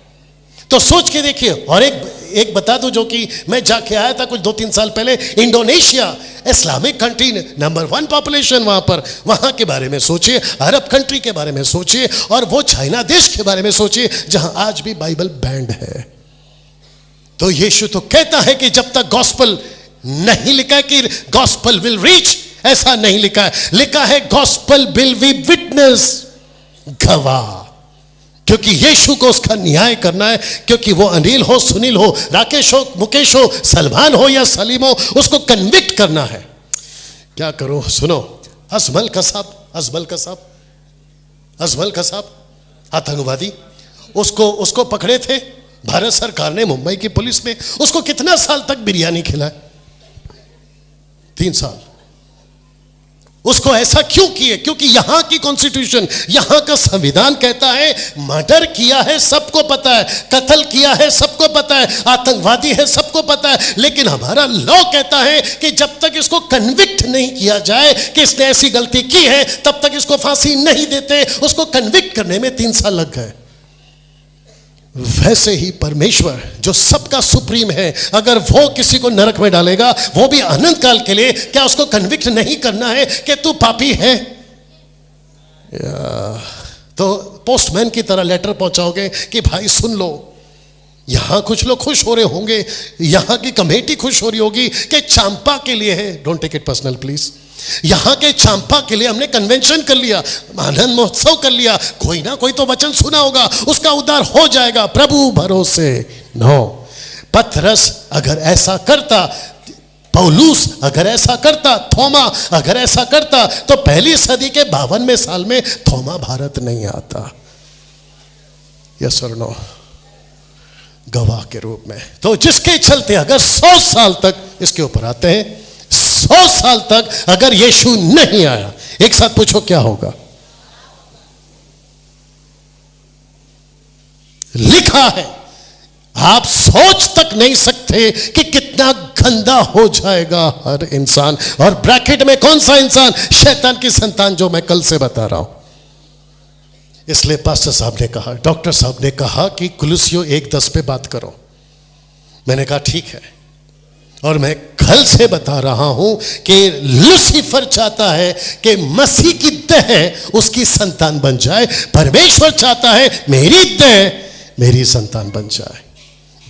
तो सोच के देखिए। और एक बता दूं, जो कि मैं जाके आया था कुछ 2-3 साल पहले, Indonesia, Islamic country, number 1 population वहां पर। वहां के बारे में सोचिए, अरब कंट्री के बारे में सोचिए, और वो चाइना देश के बारे में सोचिए जहां आज भी बाइबल बैंड है। तो यीशु तो कहता है कि जब तक गॉस्पल नहीं लिखा है कि गॉस्पल विल रीच, ऐसा नहीं लिखा है। लिखा है गॉस्पल विल बी विटनेस, गवाह। क्योंकि यीशु को उसका न्याय करना है, क्योंकि वो अनिल हो, सुनील हो, राकेश हो, मुकेश हो, सलमान हो या सलीम हो, उसको कन्विक्ट करना है। क्या करो? सुनो, अजमल कसाब आतंकवादी, उसको पकड़े थे भारत सरकार ने, मुंबई की पुलिस ने। उसको कितना साल तक बिरयानी खिलाए? 3 साल। उसको ऐसा क्यों किए? क्योंकि यहां की कॉन्स्टिट्यूशन, यहां का संविधान कहता है मर्डर किया है सबको पता है, कत्ल किया है सबको पता है, आतंकवादी है सबको पता है। लेकिन हमारा लॉ कहता है कि जब तक इसको कन्विक्ट नहीं किया जाए कि इसने ऐसी गलती की है, तब तक इसको फांसी नहीं देते। उसको कन्विक्ट करने में 3 साल लग गए। वैसे ही परमेश्वर जो सबका सुप्रीम है, अगर वो किसी को नरक में डालेगा, वो भी अनंत काल के लिए, क्या उसको कन्विक्ट नहीं करना है कि तू पापी है? तो पोस्टमैन की तरह लेटर पहुंचाओगे कि भाई सुन लो। यहां कुछ लोग खुश हो रहे होंगे, यहां की कमेटी खुश हो रही होगी कि चांपा के लिए है। Don't take it personal please. यहां के चांपा के लिए हमने कन्वेंशन कर लिया, आनंद महोत्सव कर लिया। कोई ना कोई तो वचन सुना होगा, उसका उद्धार हो जाएगा। प्रभु भरोसे नो। पतरस अगर ऐसा करता, पौलुस अगर ऐसा करता, थोमा अगर ऐसा करता, तो पहली सदी के 52वें साल में थोमा भारत नहीं आता। यस और नो? गवाह के रूप में। तो जिसके चलते अगर 100 साल तक, इसके ऊपर आते हैं, 100 साल तक अगर यीशु नहीं आया, एक साथ पूछो क्या होगा? लिखा है, आप सोच तक नहीं सकते कि कितना गंदा हो जाएगा हर इंसान। और ब्रैकेट में कौन सा इंसान? शैतान की संतान, जो मैं कल से बता रहा हूं। इसलिए पास्टर साहब ने कहा, डॉक्टर साहब ने कहा कि कुलुसियों 1:10 पे बात करो। मैंने कहा ठीक है, और मैं कल से बता रहा हूं कि लूसीफर चाहता है कि मसीह की देह उसकी संतान बन जाए। परमेश्वर चाहता है मेरी देह मेरी संतान बन जाए।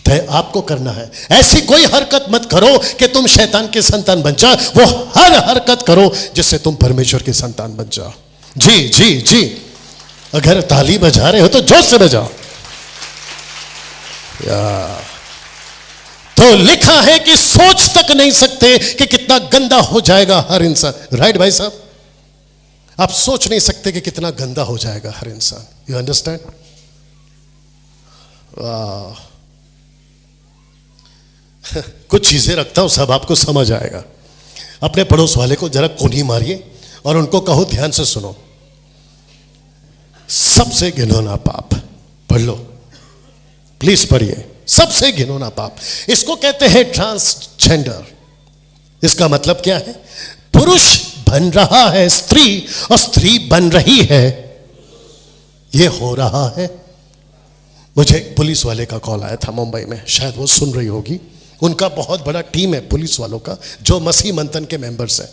तय आपको करना है। ऐसी कोई हरकत मत करो कि तुम शैतान के संतान बन जाओ, वो हर हरकत करो जिससे तुम परमेश्वर के संतान बन जाओ। जी जी जी, अगर ताली बजा रहे हो तो जोर से बजाओ। तो लिखा है कि सोच तक नहीं सकते कि कितना गंदा हो जाएगा हर इंसान। राइट भाई साहब, आप सोच नहीं सकते कि कितना गंदा हो जाएगा हर इंसान। You understand? वाह, कुछ चीजें रखता हूं, सब आपको समझ आएगा। अपने पड़ोस वाले को जरा कोनी मारिए और उनको कहो ध्यान से सुनो। सबसे घिनौना पाप, पढ़ लो प्लीज, पढ़िए। सबसे घिनौना पाप, इसको कहते हैं ट्रांसजेंडर। इसका मतलब क्या है? पुरुष बन रहा है स्त्री और स्त्री बन रही है, ये हो रहा है। मुझे एक पुलिस वाले का कॉल आया था मुंबई में, शायद वो सुन रही होगी। उनका बहुत बड़ा टीम है पुलिस वालों का, जो मसीह मंथन के मेंबर्स हैं।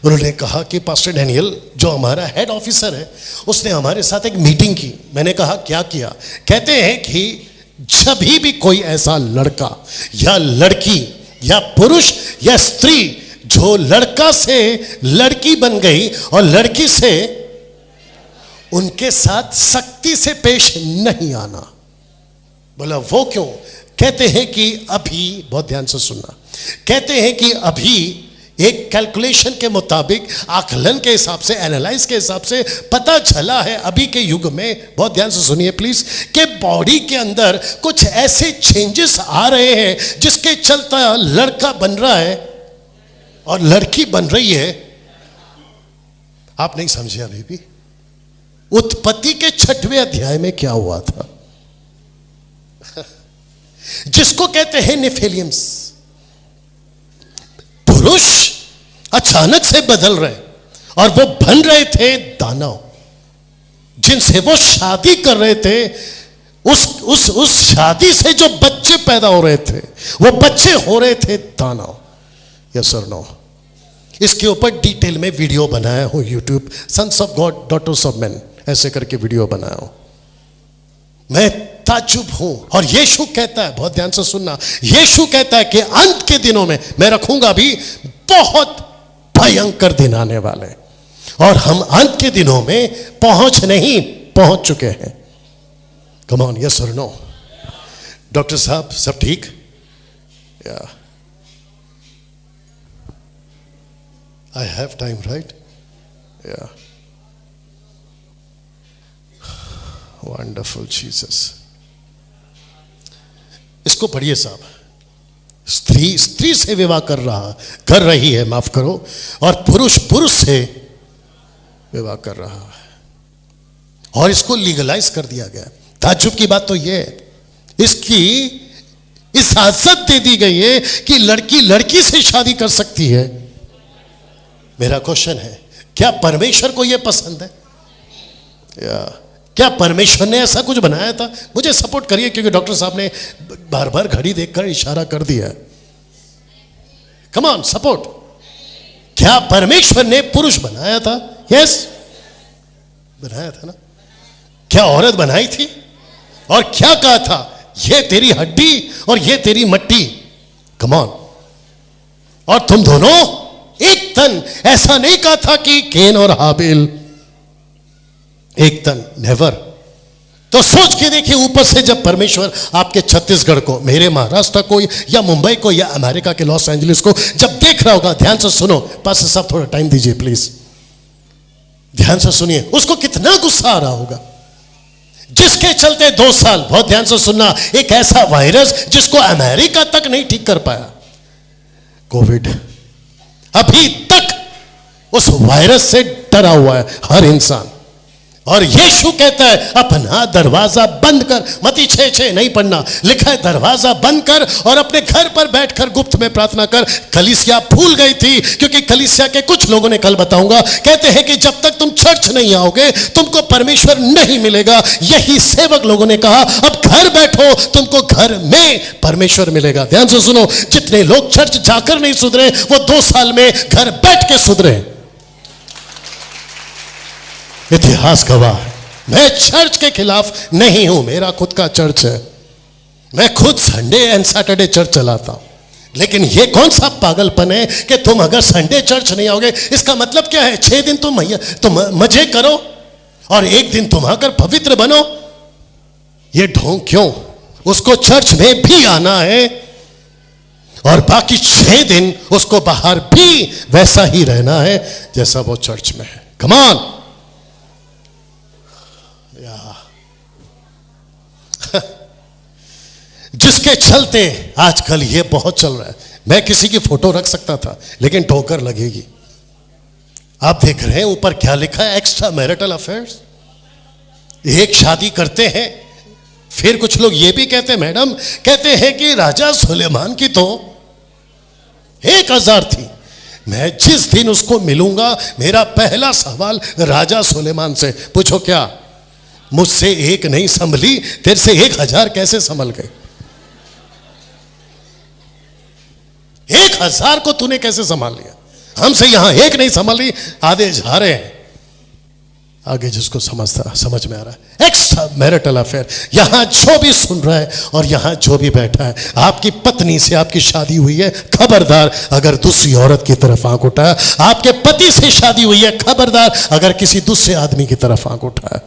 उन्होंने कहा कि पास्टर डैनियल, जो हमारा हेड ऑफिसर है, उसने हमारे साथ एक मीटिंग की। मैंने कहा क्या किया? कहते हैं कि जब भी कोई ऐसा लड़का या लड़की या पुरुष या स्त्री जो लड़का से लड़की बन गई और लड़की से, उनके साथ सख्ती से पेश नहीं आना। बोला वो क्यों? कहते हैं कि अभी, बहुत ध्यान से सुनना, कहते हैं कि अभी एक कैलकुलेशन के मुताबिक, आकलन के हिसाब से, एनालाइज के हिसाब से पता चला है अभी के युग में, बहुत ध्यान से सुनिए प्लीज, कि बॉडी के अंदर कुछ ऐसे चेंजेस आ रहे हैं जिसके चलता लड़का बन रहा है और लड़की बन रही है। आप नहीं समझे अभी भी? उत्पत्ति के 6वें अध्याय में क्या हुआ था, जिसको कहते हैं नेफिलियम्स। पुरुष अचानक से बदल रहे और वो बन रहे थे दानव, जिनसे वो शादी कर रहे थे। उस शादी से जो बच्चे पैदा हो रहे थे, वो बच्चे हो रहे थे दानव। यस और नो? इसके ऊपर डिटेल में वीडियो बनाया हूं YouTube, sons of God daughters of man, ऐसे करके वीडियो बनाया हूं। मैं ताज्जुब हूं। और यीशु कहता है, बहुत ध्यान से सुनना, यीशु कहता है कि अंत के दिनों में मैं रखूंगा भी बहुत भयंकर दिन आने वाले, और हम अंत के दिनों में पहुंच चुके हैं। कम ऑन, यस और नो? डॉक्टर साहब सब ठीक? या आई हैव टाइम, राइट? या वंडरफुल जीसस। इसको पढ़िए साहब। स्त्री से विवाह कर रही है, माफ करो, और पुरुष से विवाह कर रहा है, और इसको लीगलाइज कर दिया गया। ताज्जुब की बात तो यह है, इसकी इजाजत दे दी गई है कि लड़की लड़की से शादी कर सकती है। मेरा क्वेश्चन है, क्या परमेश्वर को यह पसंद है? या क्या परमेश्वर ने ऐसा कुछ बनाया था? मुझे सपोर्ट करिए, क्योंकि डॉक्टर साहब ने बार बार घड़ी देखकर इशारा कर दिया। Come on, support. क्या परमेश्वर ने पुरुष बनाया था? यस, बनाया था ना? क्या औरत बनाई थी? और क्या कहा था? ये तेरी हड्डी और ये तेरी मट्टी। Come on. और तुम दोनों एक तन। ऐसा नहीं कहा था कि केन और हाबिल एक तन, नेवर। तो सोच के देखिए, ऊपर से जब परमेश्वर आपके छत्तीसगढ़ को, मेरे महाराष्ट्र को, या मुंबई को, या अमेरिका के लॉस एंजलिस को जब देख रहा होगा, ध्यान से सुनो, पास सब थोड़ा टाइम दीजिए प्लीज, ध्यान से सुनिए, उसको कितना गुस्सा आ रहा होगा, जिसके चलते 2 साल, बहुत ध्यान से सुनना, एक ऐसा वायरस जिसको अमेरिका तक नहीं ठीक कर पाया, कोविड, अभी तक उस वायरस से डरा हुआ है हर इंसान। और यीशु कहता है अपना दरवाजा बंद कर। मत्ती 6:6 नहीं पढ़ना, लिखा है दरवाजा बंद कर और अपने घर पर बैठकर गुप्त में प्रार्थना कर। कलीसिया भूल गई थी, क्योंकि कलीसिया के कुछ लोगों ने, कल बताऊंगा, कहते हैं कि जब तक तुम चर्च नहीं आओगे तुमको परमेश्वर नहीं मिलेगा। यही सेवक लोगों ने कहा अब घर बैठो, तुमको घर में परमेश्वर मिलेगा। ध्यान से सुनो, जितने लोग चर्च जाकर नहीं सुधरे वो 2 साल में घर बैठ के सुधरे। इतिहास गवाह है। मैं चर्च के खिलाफ नहीं हूं, मेरा खुद का चर्च है, मैं खुद संडे एंड सैटरडे चर्च चलाता हूं। लेकिन ये कौन सा पागलपन है कि तुम अगर संडे चर्च नहीं आओगे, इसका मतलब क्या है? 6 दिन तुम मजे करो और 1 दिन तुम आकर पवित्र बनो। ये ढोंग क्यों? उसको चर्च में भी आना है और बाकी 6 दिन उसको बाहर भी वैसा ही रहना है जैसा वो चर्च में है। Come on. जिसके चलते आजकल ये बहुत चल रहा है। मैं किसी की फोटो रख सकता था लेकिन ठोकर लगेगी। आप देख रहे हैं ऊपर क्या लिखा है? Extra marital affairs. एक शादी करते हैं, फिर कुछ लोग ये भी कहते हैं, मैडम कहते हैं कि राजा सुलेमान की तो 1000 थी। मैं जिस दिन उसको मिलूंगा मेरा पहला सवाल राजा सुलेमान से, पूछो क्या मुझसे 1 नहीं संभली, तेरे से 1000 कैसे संभल गए? 1000 को तूने कैसे संभाल लिया? हमसे यहां 1 नहीं संभाल रही, आधे जा रहे हैं। आगे जिसको समझ में आ रहा है, एक्स्ट्रा मैरिटल अफेयर। यहां जो भी सुन रहा है और यहां जो भी बैठा है, आपकी पत्नी से आपकी शादी हुई है, खबरदार अगर दूसरी औरत की तरफ आंख उठाया। आपके पति से शादी हुई है, खबरदार अगर किसी दूसरे आदमी की तरफ आंख उठाया।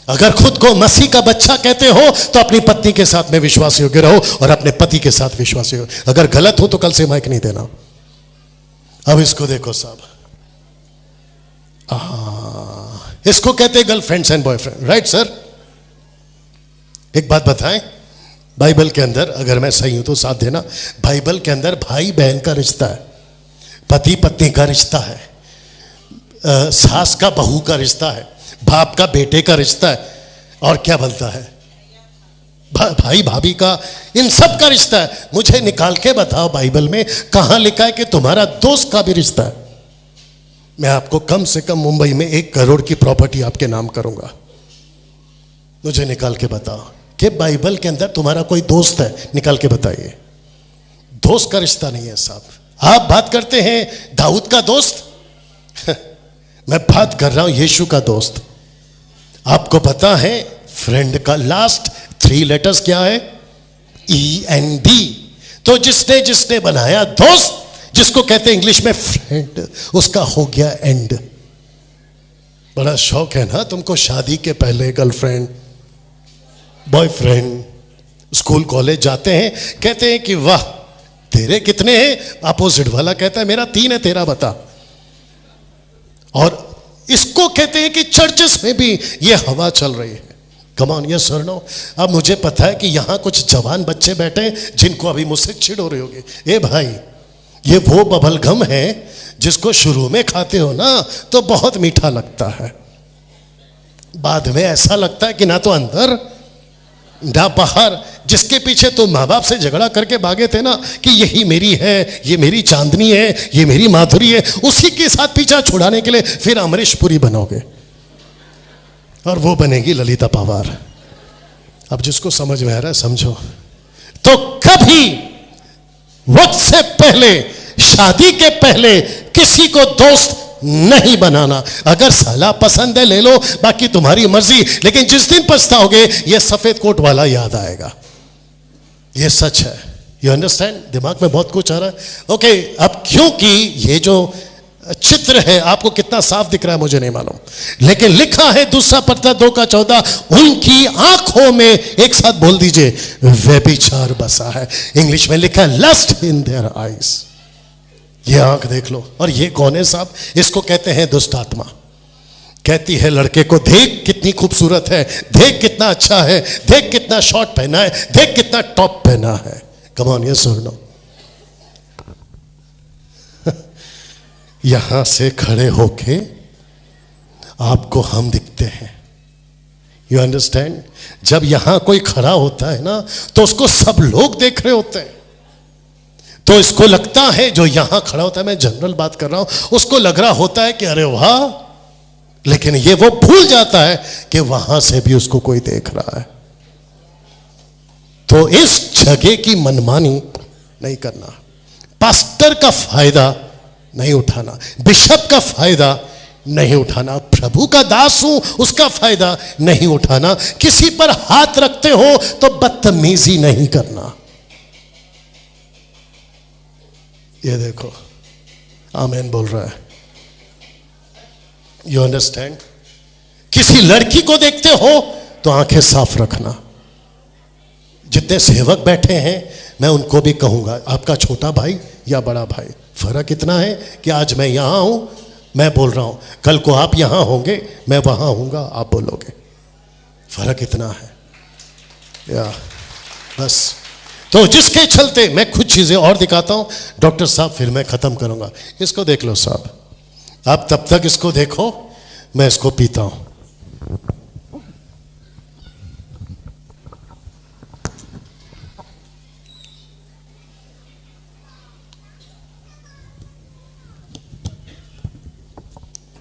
अगर खुद को मसीह का बच्चा कहते हो तो अपनी पत्नी के साथ में विश्वासी होकर रहो और अपने पति के साथ विश्वासी हो। अगर गलत हो तो कल से माइक नहीं देना। अब इसको देखो साहब, इसको कहते हैं girlfriends and boyfriend, right sir? एक बात बताएं, बाइबल के अंदर, अगर मैं सही हूं तो साथ देना, बाइबल के अंदर भाई बहन का रिश्ता है, पति पत्नी का रिश्ता है, सास का बहू का रिश्ता है, बाप का बेटे का रिश्ता है, और क्या बोलता है, भाई भाभी का, इन सब का रिश्ता है। मुझे निकाल के बताओ बाइबल में कहां लिखा है कि तुम्हारा दोस्त का भी रिश्ता है? मैं आपको कम से कम मुंबई में 1 करोड़ की प्रॉपर्टी आपके नाम करूंगा। मुझे निकाल के बताओ कि बाइबल के अंदर तुम्हारा कोई दोस्त है, निकाल के बताइए। दोस्त का रिश्ता नहीं है साहब। आप बात करते हैं दाऊद का दोस्त मैं बात कर रहा हूं यीशु का दोस्त। आपको पता है फ्रेंड का लास्ट 3 लेटर्स क्या है? END। तो जिसने बनाया दोस्त, जिसको कहते हैं इंग्लिश में फ्रेंड, उसका हो गया एंड। बड़ा शौक है ना तुमको शादी के पहले गर्लफ्रेंड बॉयफ्रेंड, स्कूल कॉलेज जाते हैं, कहते हैं कि वाह तेरे कितने हैं, अपोजिट वाला कहता है मेरा 3 है, तेरा बता। और इसको कहते हैं कि चर्चेस में भी ये हवा चल रही है। कम ऑन, यस और नो? अब मुझे पता है कि यहां कुछ जवान बच्चे बैठे हैं जिनको अभी मुझसे चिढ़ हो रही होगी। ए भाई, ये वो बबल गम है जिसको शुरू में खाते हो ना तो बहुत मीठा लगता है, बाद में ऐसा लगता है कि ना तो अंदर ना बाहर। जिसके पीछे तो माँ बाप से झगड़ा करके भागे थे ना कि यही मेरी है, ये मेरी चांदनी है, ये मेरी माधुरी है, उसी के साथ पीछा छुड़ाने के लिए फिर अमरीश पुरी बनोगे और वो बनेगी ललिता पवार। अब जिसको समझ में आ रहा है समझो। तो कभी वक्त से पहले, शादी के पहले किसी को दोस्त नहीं बनाना। अगर साला पसंद है ले लो, बाकी तुम्हारी मर्जी, लेकिन जिस दिन पछताओगे ये सफेद कोट वाला याद आएगा। ये सच है। You understand? दिमाग में बहुत कुछ आ रहा है। ओके, अब क्योंकि ये जो चित्र है आपको कितना साफ दिख रहा है मुझे नहीं मालूम, लेकिन लिखा है 2 पत्र 2:14, उनकी आंखों में, एक साथ बोल दीजिए, व्यभिचार बसा है। इंग्लिश में लिखा है लस्ट इन देयर आईज। ये आंख देख लो। और ये कौन है साहब? इसको कहते हैं दुष्ट आत्मा। कहती है लड़के को, देख कितनी खूबसूरत है, देख कितना अच्छा है, देख कितना शॉर्ट पहना है, देख कितना टॉप पहना है। कम ऑन, यस और नो? यहां से खड़े होके आपको हम दिखते हैं। You understand? जब यहां कोई खड़ा होता है ना तो उसको सब लोग देख रहे होते हैं, तो इसको लगता है, जो यहां खड़ा होता है, मैं जनरल बात कर रहा हूं, उसको लग रहा होता है कि अरे वाह, लेकिन ये वो भूल जाता है कि वहां से भी उसको कोई देख रहा है। तो इस जगह की मनमानी नहीं करना, पास्टर का फायदा नहीं उठाना, बिशप का फायदा नहीं उठाना, प्रभु का दास हूं उसका फायदा नहीं उठाना, किसी पर हाथ रखते हो तो बदतमीजी नहीं करना। ये देखो, आमीन बोल रहा है। You understand? किसी लड़की को देखते हो तो आंखें साफ रखना। जितने सेवक बैठे हैं मैं उनको भी कहूंगा, आपका छोटा भाई या बड़ा भाई, फर्क इतना है कि आज मैं यहां हूं, मैं बोल रहा हूं, कल को आप यहां होंगे, मैं वहां होऊंगा, आप बोलोगे। फर्क इतना है या बस। तो जिसके चलते मैं कुछ चीजें और दिखाता हूं डॉक्टर साहब, फिर मैं खत्म करूंगा। इसको देख लो साहब, आप तब तक इसको देखो, मैं इसको पीता हूं।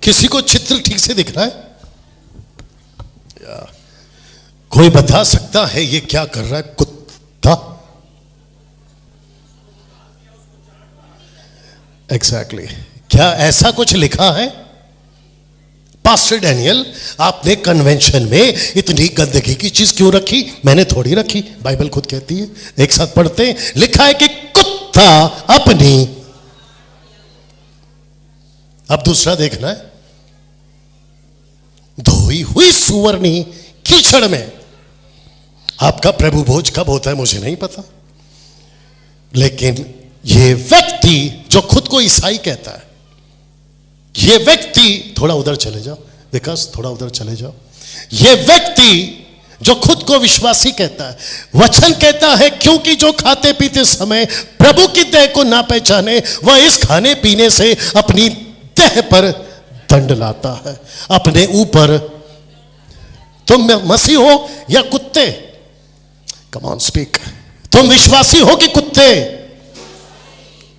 किसी को चित्र ठीक से दिख रहा है? कोई बता सकता है ये क्या कर रहा है? कुत्ता। एग्जैक्टली क्या ऐसा कुछ लिखा है? पास्टर डैनियल, आपने कन्वेंशन में इतनी गंदगी की चीज क्यों रखी? मैंने थोड़ी रखी, बाइबल खुद कहती है। एक साथ पढ़ते हैं, लिखा है कि कुत्ता अपनी, अब दूसरा देखना है, धोई हुई सुवर्णी कीचड़ में। आपका प्रभु भोज कब होता है मुझे नहीं पता, लेकिन ये व्यक्ति जो खुद को ईसाई कहता है, ये व्यक्ति, थोड़ा उधर चले जाओ विकास, थोड़ा उधर चले जाओ, ये व्यक्ति जो खुद को विश्वासी कहता है, वचन कहता है क्योंकि जो खाते पीते समय प्रभु की देह को ना पहचाने, वह इस खाने पीने से अपनी देह पर दंड लाता है, अपने ऊपर। तुम मसीह हो या कुत्ते? Come on speak. तुम विश्वासी हो कि कुत्ते?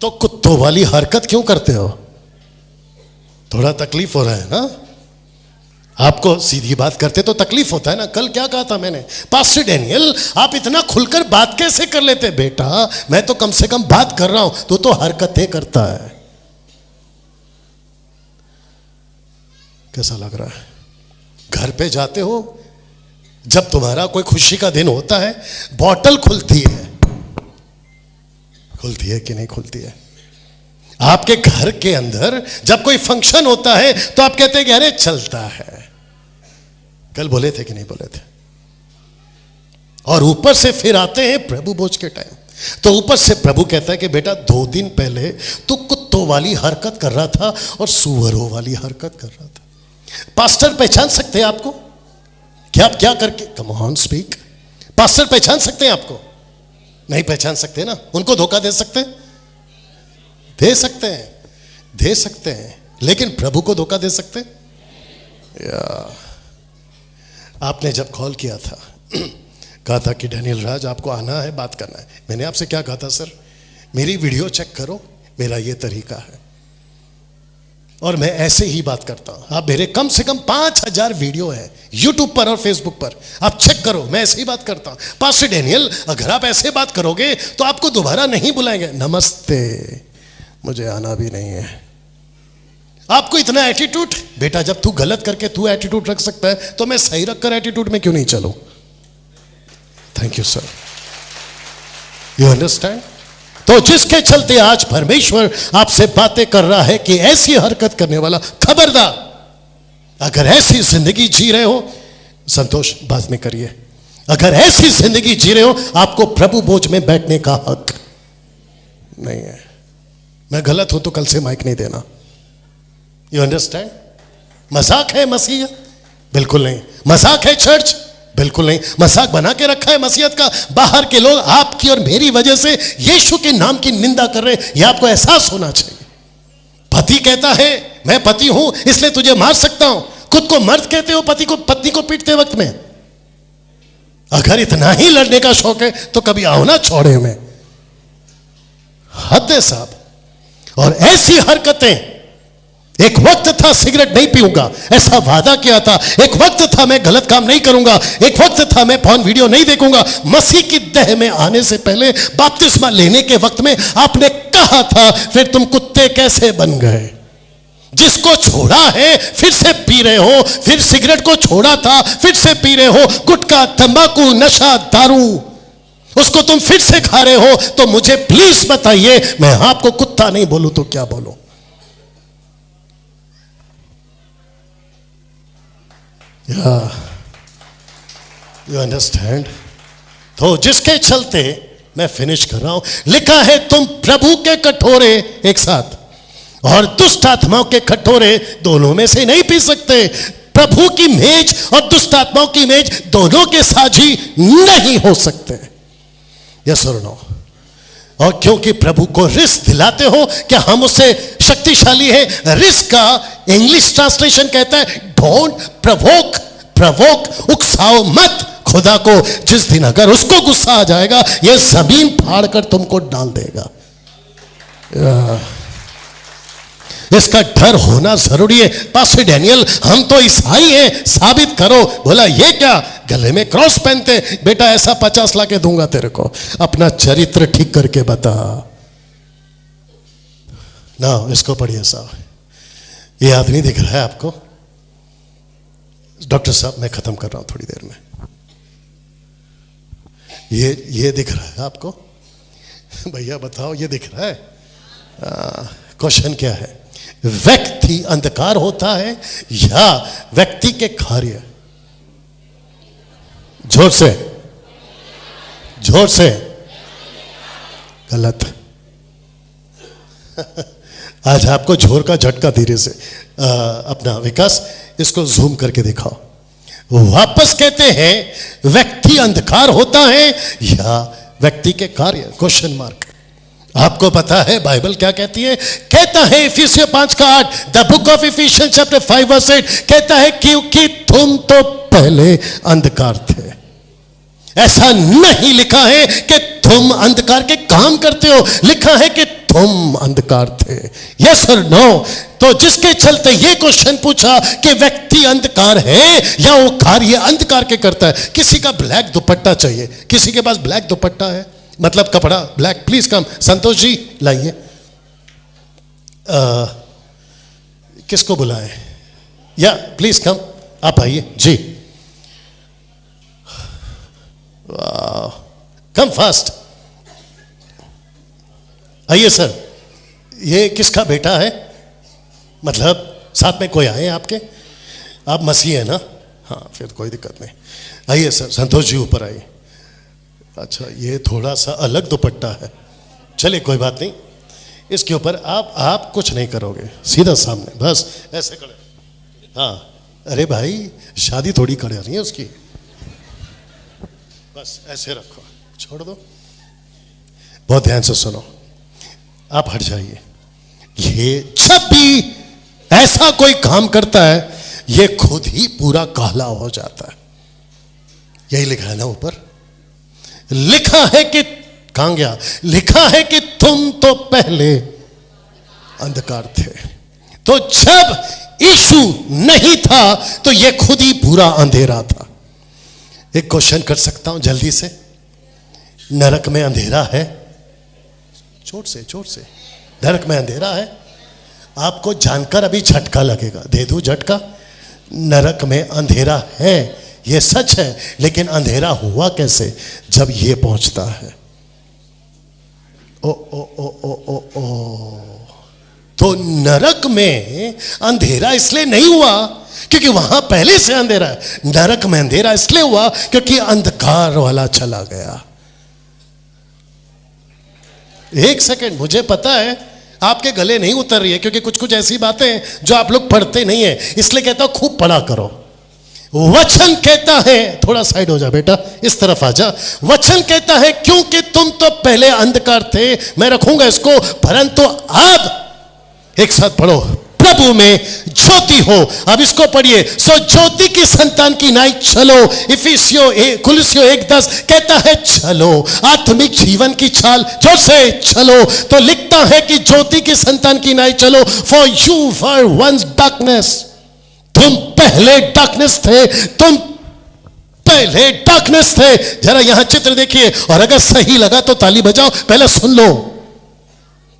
तो कुत्तों वाली हरकत क्यों करते हो? थोड़ा तकलीफ हो रहा है ना आपको? सीधी बात करते तो तकलीफ होता है ना। कल क्या कहा था मैंने? पास्टर डैनियल, आप इतना खुलकर बात कैसे कर लेते? बेटा मैं तो कम से कम बात कर रहा हूं, तू तो हरकतें करता है। कैसा लग रहा है? घर पे जाते हो, जब तुम्हारा कोई खुशी का दिन होता है, बॉटल खुलती है, खुलती है कि नहीं खुलती है? आपके घर के अंदर जब कोई फंक्शन होता है तो आप कहते हैं कि अरे चलता है। कल बोले थे कि नहीं बोले थे? और ऊपर से फिर आते हैं प्रभु भोज के टाइम, तो ऊपर से प्रभु कहता है कि बेटा 2 दिन पहले तू कुत्तों वाली हरकत कर रहा था और सुअरों वाली हरकत कर रहा था। पास्टर पहचान सकते हैं आपको? क्या आप क्या करके? Come on speak. पास्टर पहचान सकते हैं आपको? नहीं पहचान सकते ना। उनको धोखा दे सकते हैं? दे सकते हैं, दे सकते हैं, लेकिन प्रभु को धोखा दे सकते हैं? आपने जब कॉल किया था कहा था कि डैनियल राज आपको आना है, बात करना है, मैंने आपसे क्या कहा था? सर मेरी वीडियो चेक करो, मेरा ये तरीका है और मैं ऐसे ही बात करता हूं। आप मेरे कम से कम 5000 वीडियो है यूट्यूब पर और फेसबुक पर, आप चेक करो, मैं ऐसे ही बात करता हूं। पास्टर डैनियल, अगर आप ऐसे बात करोगे तो आपको दोबारा नहीं बुलाएंगे। नमस्ते, मुझे आना भी नहीं है। आपको इतना एटीट्यूड? बेटा जब तू गलत करके तू एटीट्यूड रख सकता है तो मैं सही रखकर एटीट्यूड में क्यों नहीं चलूं? Thank you sir. You understand? तो जिसके चलते आज परमेश्वर आपसे बातें कर रहा है कि ऐसी हरकत करने वाला खबरदार। अगर ऐसी जिंदगी जी रहे हो, संतोष बाद में करिए, अगर ऐसी जिंदगी जी रहे हो, आपको प्रभु भोज में बैठने का हक नहीं है। मैं गलत हूं तो कल से माइक नहीं देना। You understand? मजाक है मसीह? बिल्कुल नहीं। मजाक है चर्च? बिल्कुल नहीं। मजाक बना के रखा है मसीहत का। बाहर के लोग आपकी और मेरी वजह से यीशु के नाम की निंदा कर रहे हैं, यह आपको एहसास होना चाहिए। पति कहता है मैं पति हूं इसलिए तुझे मार सकता हूं, खुद को मर्द कहते हो पत्नी को पीटते वक्त में? अगर इतना ही लड़ने का शौक है तो कभी आओ ना चौड़े में। हद है साहब। और ऐसी हरकतें, एक वक्त था सिगरेट नहीं पीऊंगा, ऐसा वादा किया था। एक वक्त था मैं गलत काम नहीं करूंगा, एक वक्त था मैं पॉर्न वीडियो नहीं देखूंगा। मसीह की देह में आने से पहले, बपतिस्मा लेने के वक्त में आपने कहा था, फिर तुम कुत्ते कैसे बन गए? जिसको छोड़ा है फिर से पी रहे हो, फिर सिगरेट को छोड़ा था फिर से पी रहे हो, गुटखा, तंबाकू, नशा, दारू, उसको तुम फिर से खा रहे हो। तो मुझे प्लीज बताइए, मैं आपको कुत्ता नहीं बोलूं तो क्या बोलूं? You understand? तो जिसके चलते मैं फिनिश कर रहा हूं, लिखा है तुम प्रभु के कटोरे एक साथ और दुष्ट आत्माओं के कटोरे दोनों में से नहीं पी सकते। प्रभु की मेज और दुष्ट आत्माओं की मेज दोनों के साझी नहीं हो सकते। यस और नो? और क्योंकि प्रभु को रिस्क दिलाते हो, क्या हम उससे शक्तिशाली हैं? रिस्क का इंग्लिश ट्रांसलेशन कहता है डोंट प्रवोक। प्रवोक, उकसाओ मत खुदा को। जिस दिन अगर उसको गुस्सा आ जाएगा, यह जमीन फाड़ कर तुमको डाल देगा। इसका डर होना जरूरी है। पास्टर डैनियल, हम तो ईसाई हैं, साबित करो। बोला ये क्या, गले में क्रॉस पहनते? बेटा ऐसा 50 लाके दूंगा तेरे को, अपना चरित्र ठीक करके बता ना। इसको पढ़िए साहब, ये आदमी दिख रहा है आपको? डॉक्टर साहब मैं खत्म कर रहा हूं थोड़ी देर में। ये दिख रहा है आपको? भैया बताओ, ये दिख रहा है? क्वेश्चन क्या है? व्यक्ति अंधकार होता है या व्यक्ति के कार्य? जोर से, जोर से। गलत। आज आपको जोर का झटका धीरे से। अपना विकास, इसको जूम करके दिखाओ। वापस कहते हैं व्यक्ति अंधकार होता है या व्यक्ति के कार्य? Question mark. आपको पता है बाइबल क्या कहती है? कहता है इफिसियों 5:8, the book of efficiency chapter 5:8 कहता है क्योंकि तुम तो पहले अंधकार थे। ऐसा नहीं लिखा है कि तुम अंधकार के काम करते हो, लिखा है कि तुम अंधकार थे। यस और नो? तो जिसके चलते ये क्वेश्चन पूछा कि व्यक्ति अंधकार है या वो कार्य अंधकार के करता है। किसी का ब्लैक दुपट्टा चाहिए? किसी के पास ब्लैक दुपट्टा है? मतलब कपड़ा black? Please come. Santosh ji लाइए। किसको बुलाएं? या प्लीज कम, आप आइए जी। कम फास्ट, आइए सर। ये किसका बेटा है? मतलब साथ में कोई आए आपके? आप मसीह है ना? हाँ, फिर कोई दिक्कत नहीं। आइए सर, संतोष जी ऊपर आइए। अच्छा, ये थोड़ा सा अलग दुपट्टा है, चलिए कोई बात नहीं। इसके ऊपर आप कुछ नहीं करोगे, सीधा सामने बस ऐसे खड़े। हाँ, अरे भाई शादी थोड़ी कर रही है उसकी, बस ऐसे रखो, छोड़ दो। बहुत ध्यान से सुनो, आप हट जाइए। ये जब भी ऐसा कोई काम करता है, ये खुद ही पूरा काला हो जाता है। यही लिखा है ना ऊपर? लिखा है कि, कहां गया? लिखा है कि तुम तो पहले अंधकार थे। तो जब यीशु नहीं था तो ये खुद ही पूरा अंधेरा था। एक क्वेश्चन कर सकता हूं जल्दी से? नरक में अंधेरा है? चोट से नरक में अंधेरा है? आपको जानकर अभी झटका लगेगा, दे दूं झटका। नरक में अंधेरा है, ये सच है, लेकिन अंधेरा हुआ कैसे? जब ये पहुंचता है। ओ ओ ओ ओ ओ ओ तो नरक में अंधेरा इसलिए नहीं हुआ क्योंकि वहां पहले से अंधेरा है। नरक में अंधेरा इसलिए हुआ क्योंकि अंधकार वाला चला गया। एक सेकंड, मुझे पता है आपके गले नहीं उतर रही है क्योंकि कुछ कुछ ऐसी बातें हैं जो आप लोग पढ़ते नहीं है, इसलिए कहता हूं खूब पढ़ा करो। वचन कहता है, थोड़ा साइड हो जा बेटा, इस तरफ आ जा। वचन कहता है क्योंकि तुम तो पहले अंधकार थे, मैं रखूंगा इसको, परंतु अब एक साथ पढ़ो, प्रभु में ज्योति हो। अब इसको पढ़िए। सो ज्योति की संतान की नाई चलो। कुलुस्सियों 1:10 कहता है चलो आत्मिक जीवन की चाल जो से चलो। तो लिखता है कि ज्योति की संतान की नाई चलो। For you were once darkness, तुम पहले डार्कनेस थे, तुम पहले डार्कनेस थे। जरा यहां चित्र देखिए और अगर सही लगा तो ताली बजाओ, पहले सुन लो।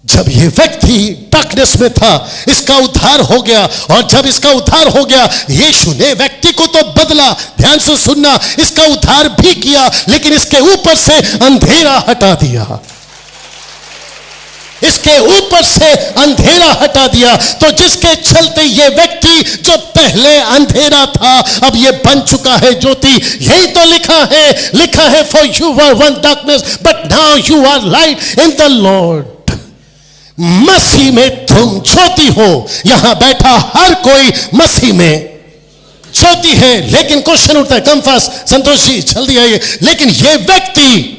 जब ये व्यक्ति डार्कनेस में था, इसका उद्धार हो गया, और जब इसका उद्धार हो गया, यीशु ने व्यक्ति को तो बदला, ध्यान से सुनना, इसका उद्धार भी किया, लेकिन इसके ऊपर से अंधेरा हटा दिया। इसके ऊपर से अंधेरा हटा दिया। तो जिसके चलते ये व्यक्ति जो पहले अंधेरा था अब ये बन चुका है ज्योति। यही तो लिखा है for you were once darkness but now you are light in the Lord. मसीह में तुम ज्योति हो। यहां बैठा हर कोई मसीह में ज्योति है। लेकिन क्वेश्चन उठता है, कम फास्ट संतोष जी जल्दी आइए। लेकिन यह व्यक्ति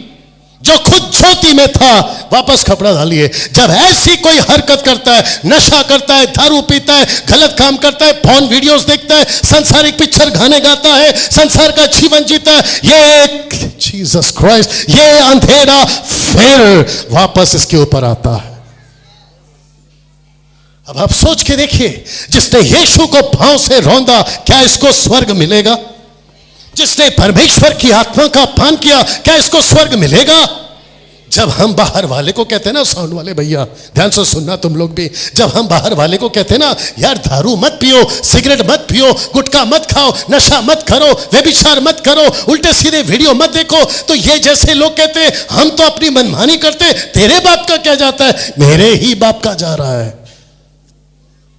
जो खुद ज्योति में था, वापस कपड़ा डालिए। जब ऐसी कोई हरकत करता है, नशा करता है, दारू पीता है, गलत काम करता है, फोन वीडियोस देखता है, सांसारिक पिक्चर गाने गाता है, संसार का जीवन जीता है, ये जीसस क्राइस्ट, ये अंधेरा फिर वापस इसके ऊपर आता है। अब आप सोच के देखिए, जिसने यीशु को पांव से रौंदा, क्या इसको स्वर्ग मिलेगा? जिसने परमेश्वर की आत्मा का पान किया, क्या इसको स्वर्ग मिलेगा? जब हम बाहर वाले को कहते हैं ना, साउंड वाले भैया ध्यान से सुनना तुम लोग भी, जब हम बाहर वाले को कहते हैं ना, यार दारू मत पियो, सिगरेट मत पियो, गुटखा मत खाओ, नशा मत करो, व्यभिचार मत करो, उल्टे सीधे वीडियो मत देखो, तो ये जैसे लोग कहते हैं हम तो अपनी मनमानी करते, तेरे बाप का क्या जाता है? मेरे ही बाप का जा रहा है,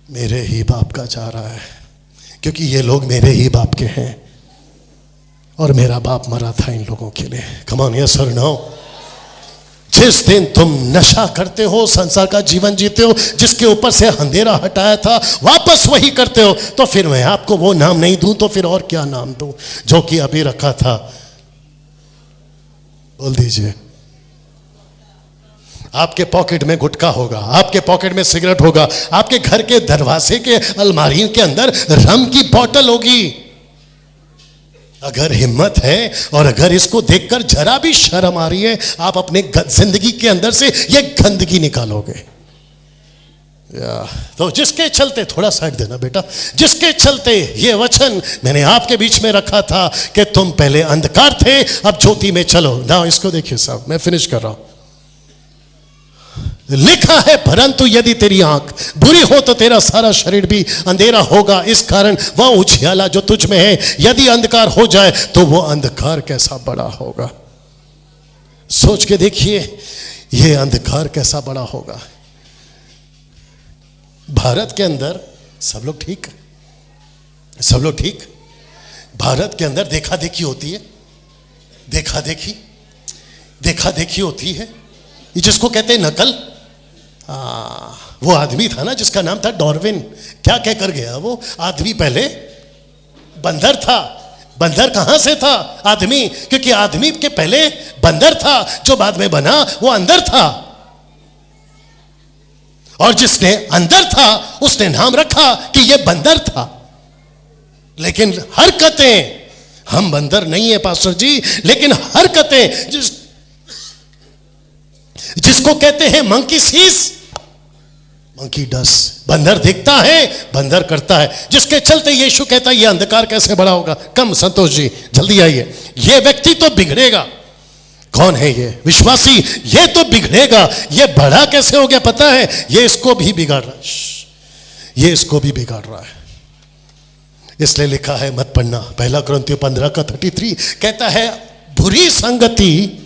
मेरे ही बाप का जा रहा है, क्योंकि ये लोग मेरे ही बाप के हैं और मेरा बाप मरा था इन लोगों के लिए। कम ऑन यस और नो। जिस दिन तुम नशा करते हो, संसार का जीवन जीते हो, जिसके ऊपर से अंधेरा हटाया था, वापस वही करते हो, तो फिर मैं आपको वो नाम नहीं दूं तो फिर और क्या नाम दूं जो कि अभी रखा था? बोल दीजिए। आपके पॉकेट में गुटखा होगा, आपके पॉकेट में सिगरेट होगा, आपके घर के दरवाजे के अलमारी के अंदर रम की बोतल होगी। अगर हिम्मत है और अगर इसको देखकर जरा भी शर्म आ रही है, आप अपने जिंदगी के अंदर से ये गंदगी निकालोगे। तो जिसके चलते, थोड़ा साइड देना बेटा, जिसके चलते ये वचन मैंने आपके बीच में रखा था कि तुम पहले अंधकार थे अब ज्योति में चलो ना। इसको देखिए साहब, मैं फिनिश कर रहा हूं। लिखा है, परंतु यदि तेरी आंख बुरी हो तो तेरा सारा शरीर भी अंधेरा होगा। इस कारण वह उजियाला जो तुझ में है, यदि अंधकार हो जाए तो वो अंधकार कैसा बड़ा होगा। सोच के देखिए, ये अंधकार कैसा बड़ा होगा। भारत के अंदर सब लोग ठीक, सब लोग ठीक। भारत के अंदर देखा देखी होती है, देखा देखी होती है, जिसको कहते हैं नकल। वो आदमी था ना जिसका नाम था डार्विन, क्या कहकर गया वो आदमी? पहले बंदर था। बंदर कहां से था? आदमी, क्योंकि आदमी के पहले बंदर था, जो बाद में बना वो अंदर था। और जिसने अंदर था उसने नाम रखा कि ये बंदर था। लेकिन हरकतें, हम बंदर नहीं है पास्टर जी, लेकिन हरकतें जिसको कहते हैं मंकी सीस, मंकी डस, बंदर दिखता है, बंदर करता है। जिसके चलते यीशु कहता है ये अंधकार कैसे बड़ा होगा। कम संतोष जी जल्दी आइए। ये व्यक्ति तो बिगड़ेगा। कौन है ये? विश्वासी। ये तो बिगड़ेगा। ये बड़ा कैसे हो गया पता है? ये इसको भी बिगाड़ रहा है, ये इसको भी बिगाड़ रहा है। इसलिए लिखा है, मत पढ़ना, 1 कुरिन्थियों 15:33 कहता है बुरी संगति।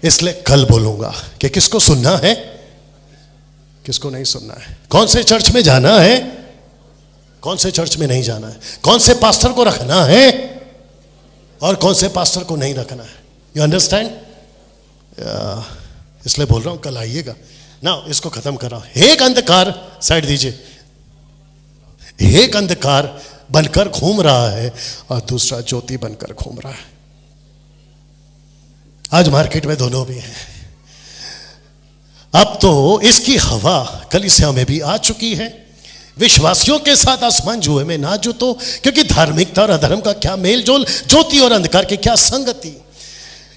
इसलिए कल बोलूंगा कि किसको सुनना है, किसको नहीं सुनना है, कौन से चर्च में जाना है, कौन से चर्च में नहीं जाना है, कौन से पास्टर को रखना है और कौन से पास्टर को नहीं रखना है। You understand? इसलिए बोल रहा हूं कल आइएगा ना। इसको खत्म कर रहा हूं। एक अंधकार, साइड दीजिए, एक अंधकार बनकर घूम रहा है और दूसरा ज्योति बनकर घूम रहा है। आज मार्केट में दोनों भी हैं। अब तो इसकी हवा कलीसिया में भी आ चुकी है। विश्वासियों के साथ आसमान जुए में ना जुतो, क्योंकि धार्मिकता और अधर्म का क्या मेल जोल, ज्योति और अंधकार की क्या संगति।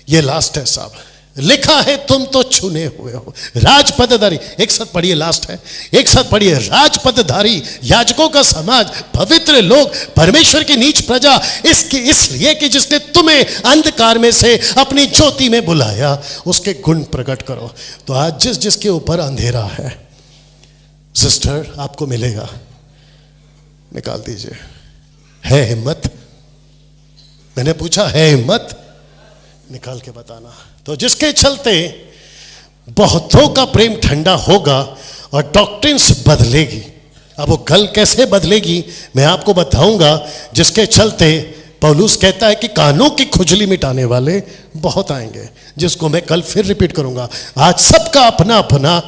ये लास्ट है साहब, लिखा है तुम तो चुने हुए हो राजपदधारी। एक साथ पढ़िए, लास्ट है, एक साथ पढ़िए। राजपदधारी, याजकों का समाज, पवित्र लोग, परमेश्वर की नीच प्रजा, इसलिए कि जिसने तुम्हें अंधकार में से अपनी ज्योति में बुलाया, उसके गुण प्रकट करो। तो आज जिसके ऊपर अंधेरा है, सिस्टर आपको मिलेगा, निकाल दीजिए। है हिम्मत? मैंने पूछा है हिम्मत? निकाल के बताना। तो जिसके चलते बहुतों का प्रेम ठंडा होगा और डॉक्ट्रिन्स बदलेगी। अब वो कल कैसे बदलेगी मैं आपको बताऊंगा। जिसके चलते पौलुस कहता है कि कानों की खुजली मिटाने वाले बहुत आएंगे, जिसको मैं कल फिर रिपीट करूंगा। आज सबका अपना अपना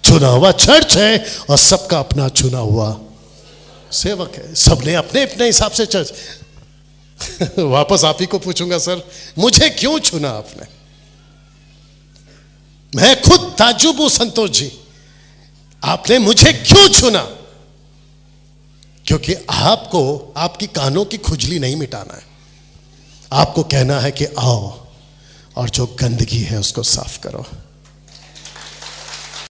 चुना हुआ चर्च है और सबका अपना चुना हुआ सेवक है। सबने अपने अपने हिसाब से चर्च वापस आप ही को पूछूंगा, सर मुझे क्यों चुना आपने? मैं खुद ताज्जुब हूं संतोष जी, आपने मुझे क्यों चुना? क्योंकि आपको आपकी कानों की खुजली नहीं मिटाना है। आपको कहना है कि आओ और जो गंदगी है उसको साफ करो।